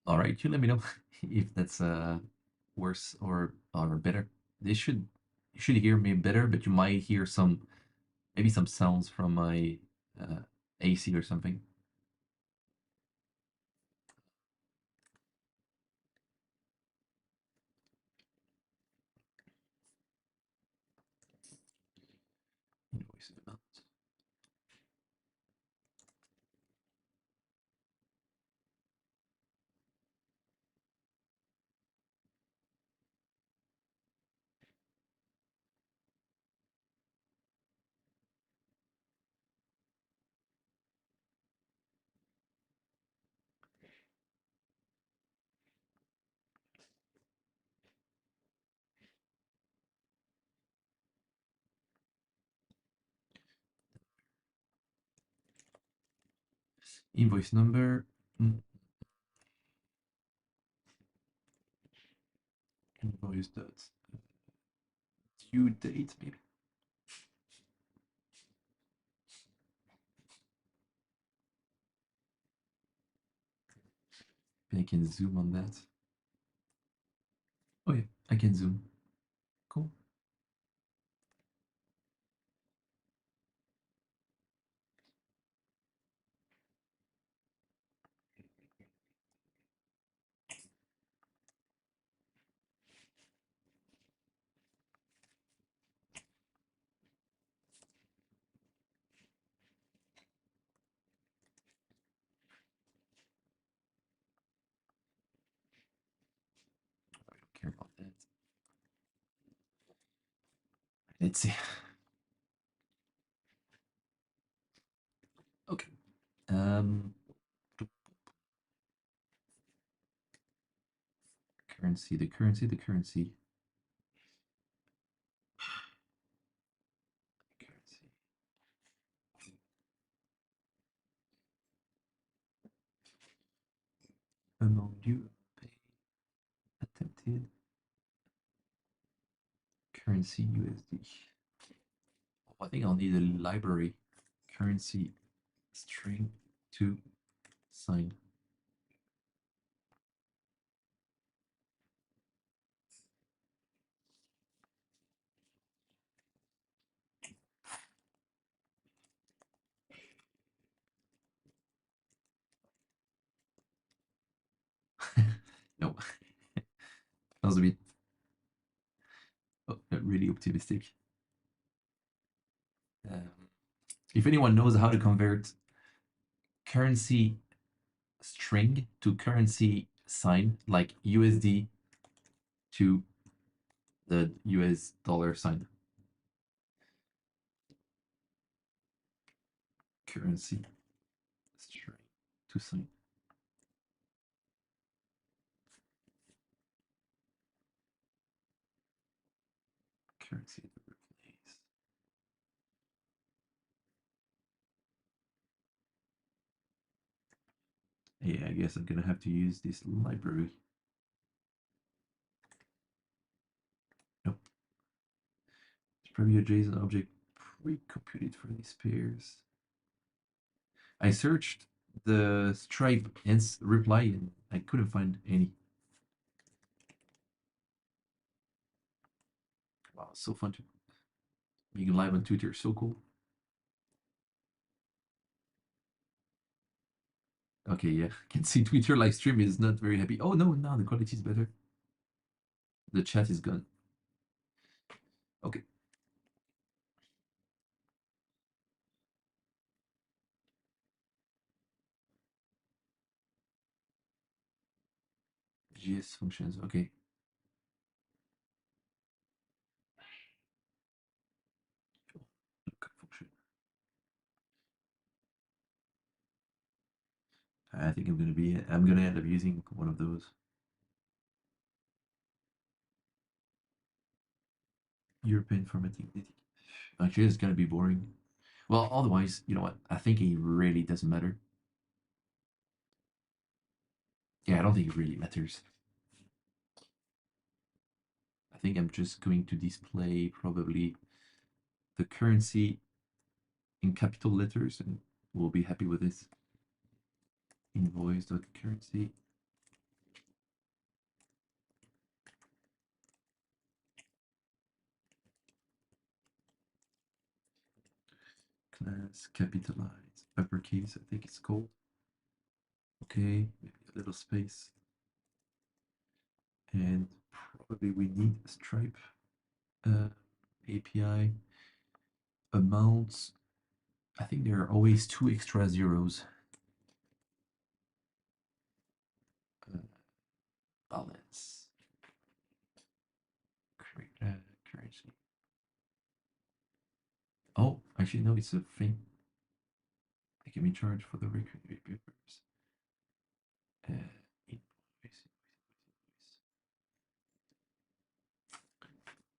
All right, you let me know if that's worse or better. You should hear me better, but you might hear maybe some sounds from my AC or something. Invoice amount. Invoice number. Invoice dot due date maybe. Maybe I can zoom on that. Oh yeah, I can zoom. Cool. Let's see. Okay. Currency, the currency. Currency. Among due, pay, attempted. Currency USD. Oh, I think I'll need a library. Currency string to sign. No, that was a bit really optimistic. If anyone knows how to convert currency string to currency sign, like USD to the US dollar sign. Currency string to sign. Currency to replace. Yeah, I guess I'm gonna have to use this library. Nope. There's probably a JSON object pre-computed for these pairs. I searched the Stripe reply and I couldn't find any. Wow, so fun to being live on Twitter, so cool. Okay, yeah, can see Twitter live stream is not very happy. Oh no, now the quality is better. The chat is gone. Okay. JS functions, okay. Function. I think I'm gonna end up using one of those. European formatting. Actually, it's gonna be boring. Well, otherwise, you know what? I think it really doesn't matter. Yeah, I don't think it really matters. I think I'm just going to display probably the currency in capital letters and we'll be happy with this. Invoice.currency. Class capitalize uppercase, I think it's called. Okay, maybe a little space. And probably we need a Stripe API amounts. I think there are always 2 extra zeros. Balance. Currency. Oh, actually, no, it's a thing. They can be charged for the recurring papers. Invoice.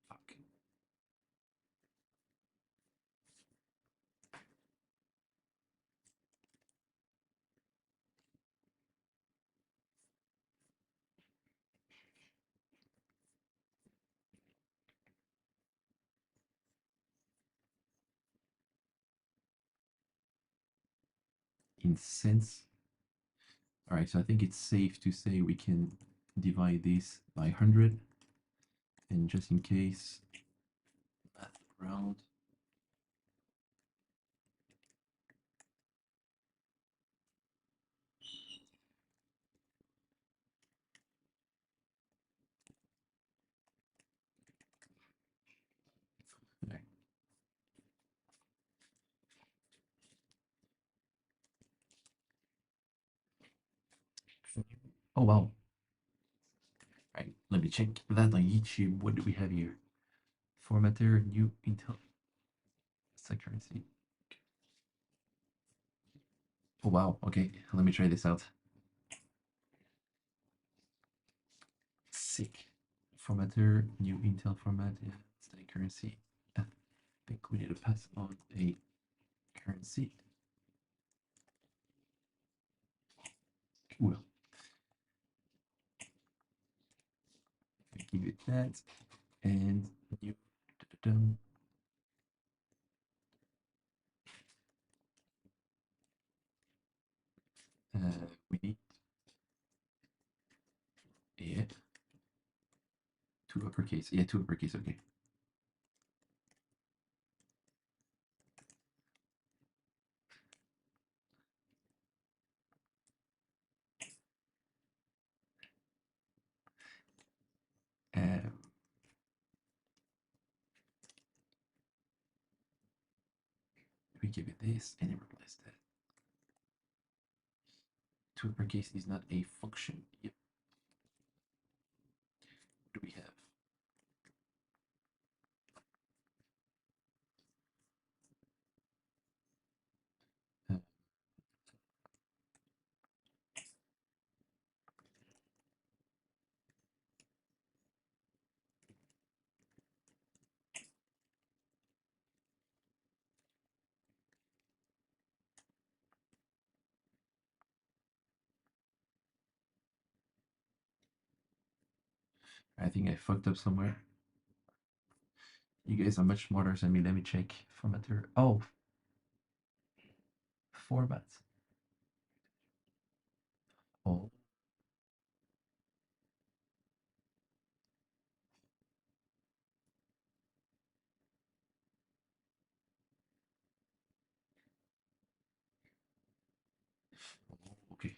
Fuck. In cents. All right, so I think it's safe to say we can divide this by 100. And just in case, math around. Okay. Oh, wow. All right, let me check that on YouTube. What do we have here? Formatter, new Intel. Select currency. Oh wow, okay, let me try this out. Sick. Formatter, new Intel format, yeah, select currency. I think we need to pass on a currency. Cool. Give it that, and new. We need, yeah, two uppercase. Yeah, two uppercase. Okay. We give it this and replace that. Two uppercase is not a function. Yep. What do we have? I think I fucked up somewhere. You guys are much smarter than me. Let me check formatter. Oh, formats. Oh, okay.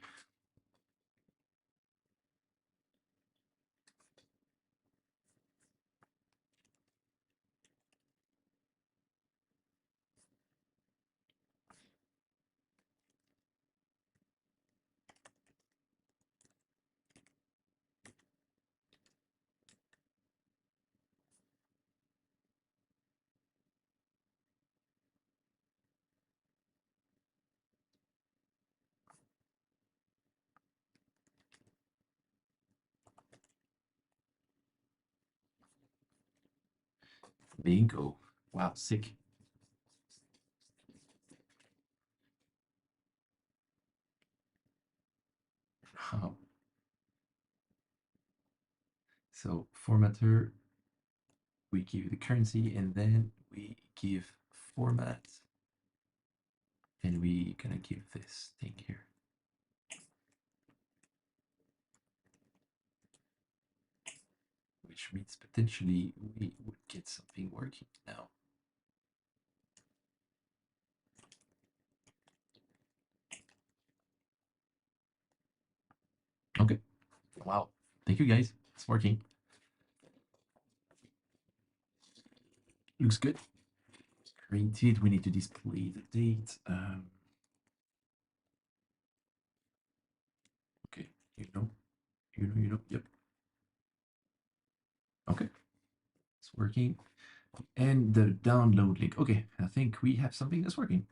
Bingo. Wow, sick. Wow. So formatter, we give the currency and then we give format and we gonna give this thing here. Which means potentially we would get something working now. Okay. Wow. Thank you guys. It's working. Looks good. Created. We need to display the date. Okay. You know. Yep. Okay. It's working. And the download link. Okay. I think we have something that's working.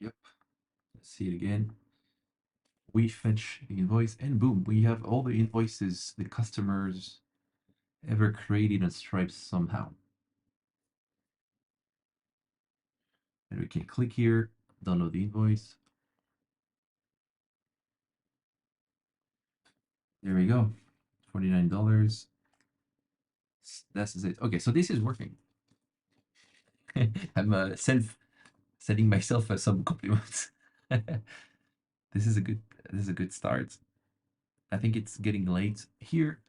Yep. Let's see it again. We fetch the invoice and boom, we have all the invoices the customers ever created on Stripe somehow. And we can click here, download the invoice. There we go, $49. That's it. Okay, so this is working. I'm setting myself some compliments. This is a good start. I think it's getting late here.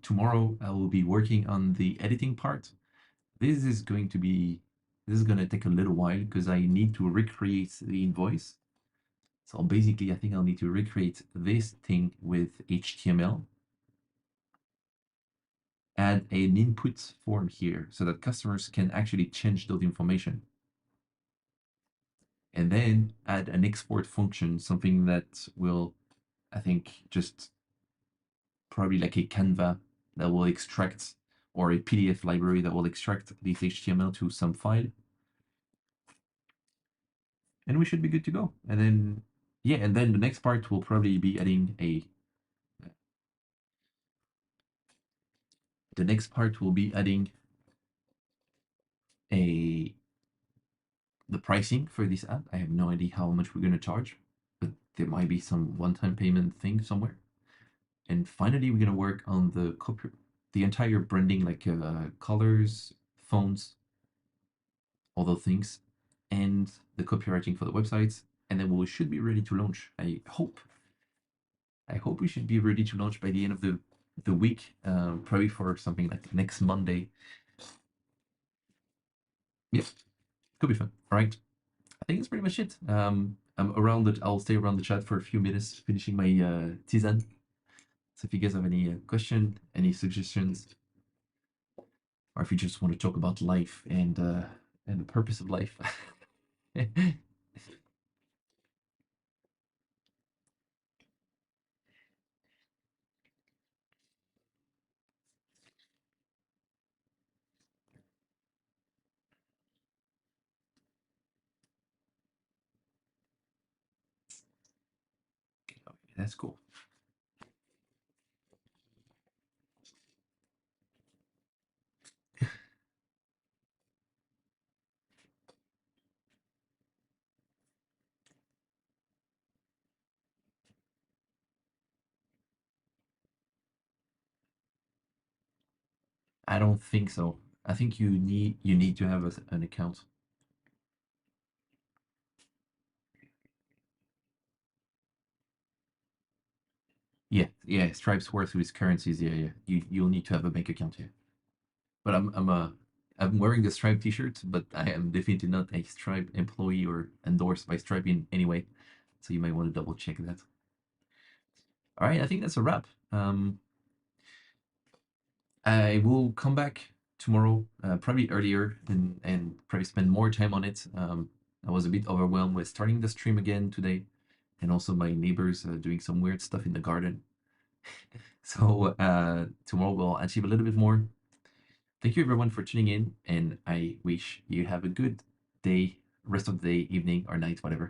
Tomorrow I will be working on the editing part. This is going to take a little while because I need to recreate the invoice. So basically, I think I'll need to recreate this thing with HTML, add an input form here so that customers can actually change those information. And then add an export function, something that will I think just probably like a Canva that will extract, or a PDF library that will extract this HTML to some file. And we should be good to go. And then, yeah, and then the next part will probably be adding a, the next part will be adding the pricing for this app. I have no idea how much we're going to charge, but there might be some one-time payment thing somewhere. And finally, we're going to work on the entire branding, like colors, fonts, all those things, and the copywriting for the websites. And then we should be ready to launch. I hope we should be ready to launch by the end of the week, probably for something like next Monday. Yep, could be fun. All right, I think that's pretty much it. I'm around it. I'll stay around the chat for a few minutes, finishing my tisane. So if you guys have any question, any suggestions, or if you just want to talk about life and the purpose of life. That's cool. I don't think so. I think you need to have an account. Yeah. Stripe's worth with currencies. Yeah. You'll need to have a bank account here. But I'm wearing the Stripe T-shirt, but I am definitely not a Stripe employee or endorsed by Stripe in any way. So you might want to double check that. All right, I think that's a wrap. I will come back tomorrow, probably earlier, and probably spend more time on it. I was a bit overwhelmed with starting the stream again today, and also my neighbors doing some weird stuff in the garden. So tomorrow we'll achieve a little bit more. Thank you everyone for tuning in, and I wish you have a good day, rest of the day, evening, or night, whatever.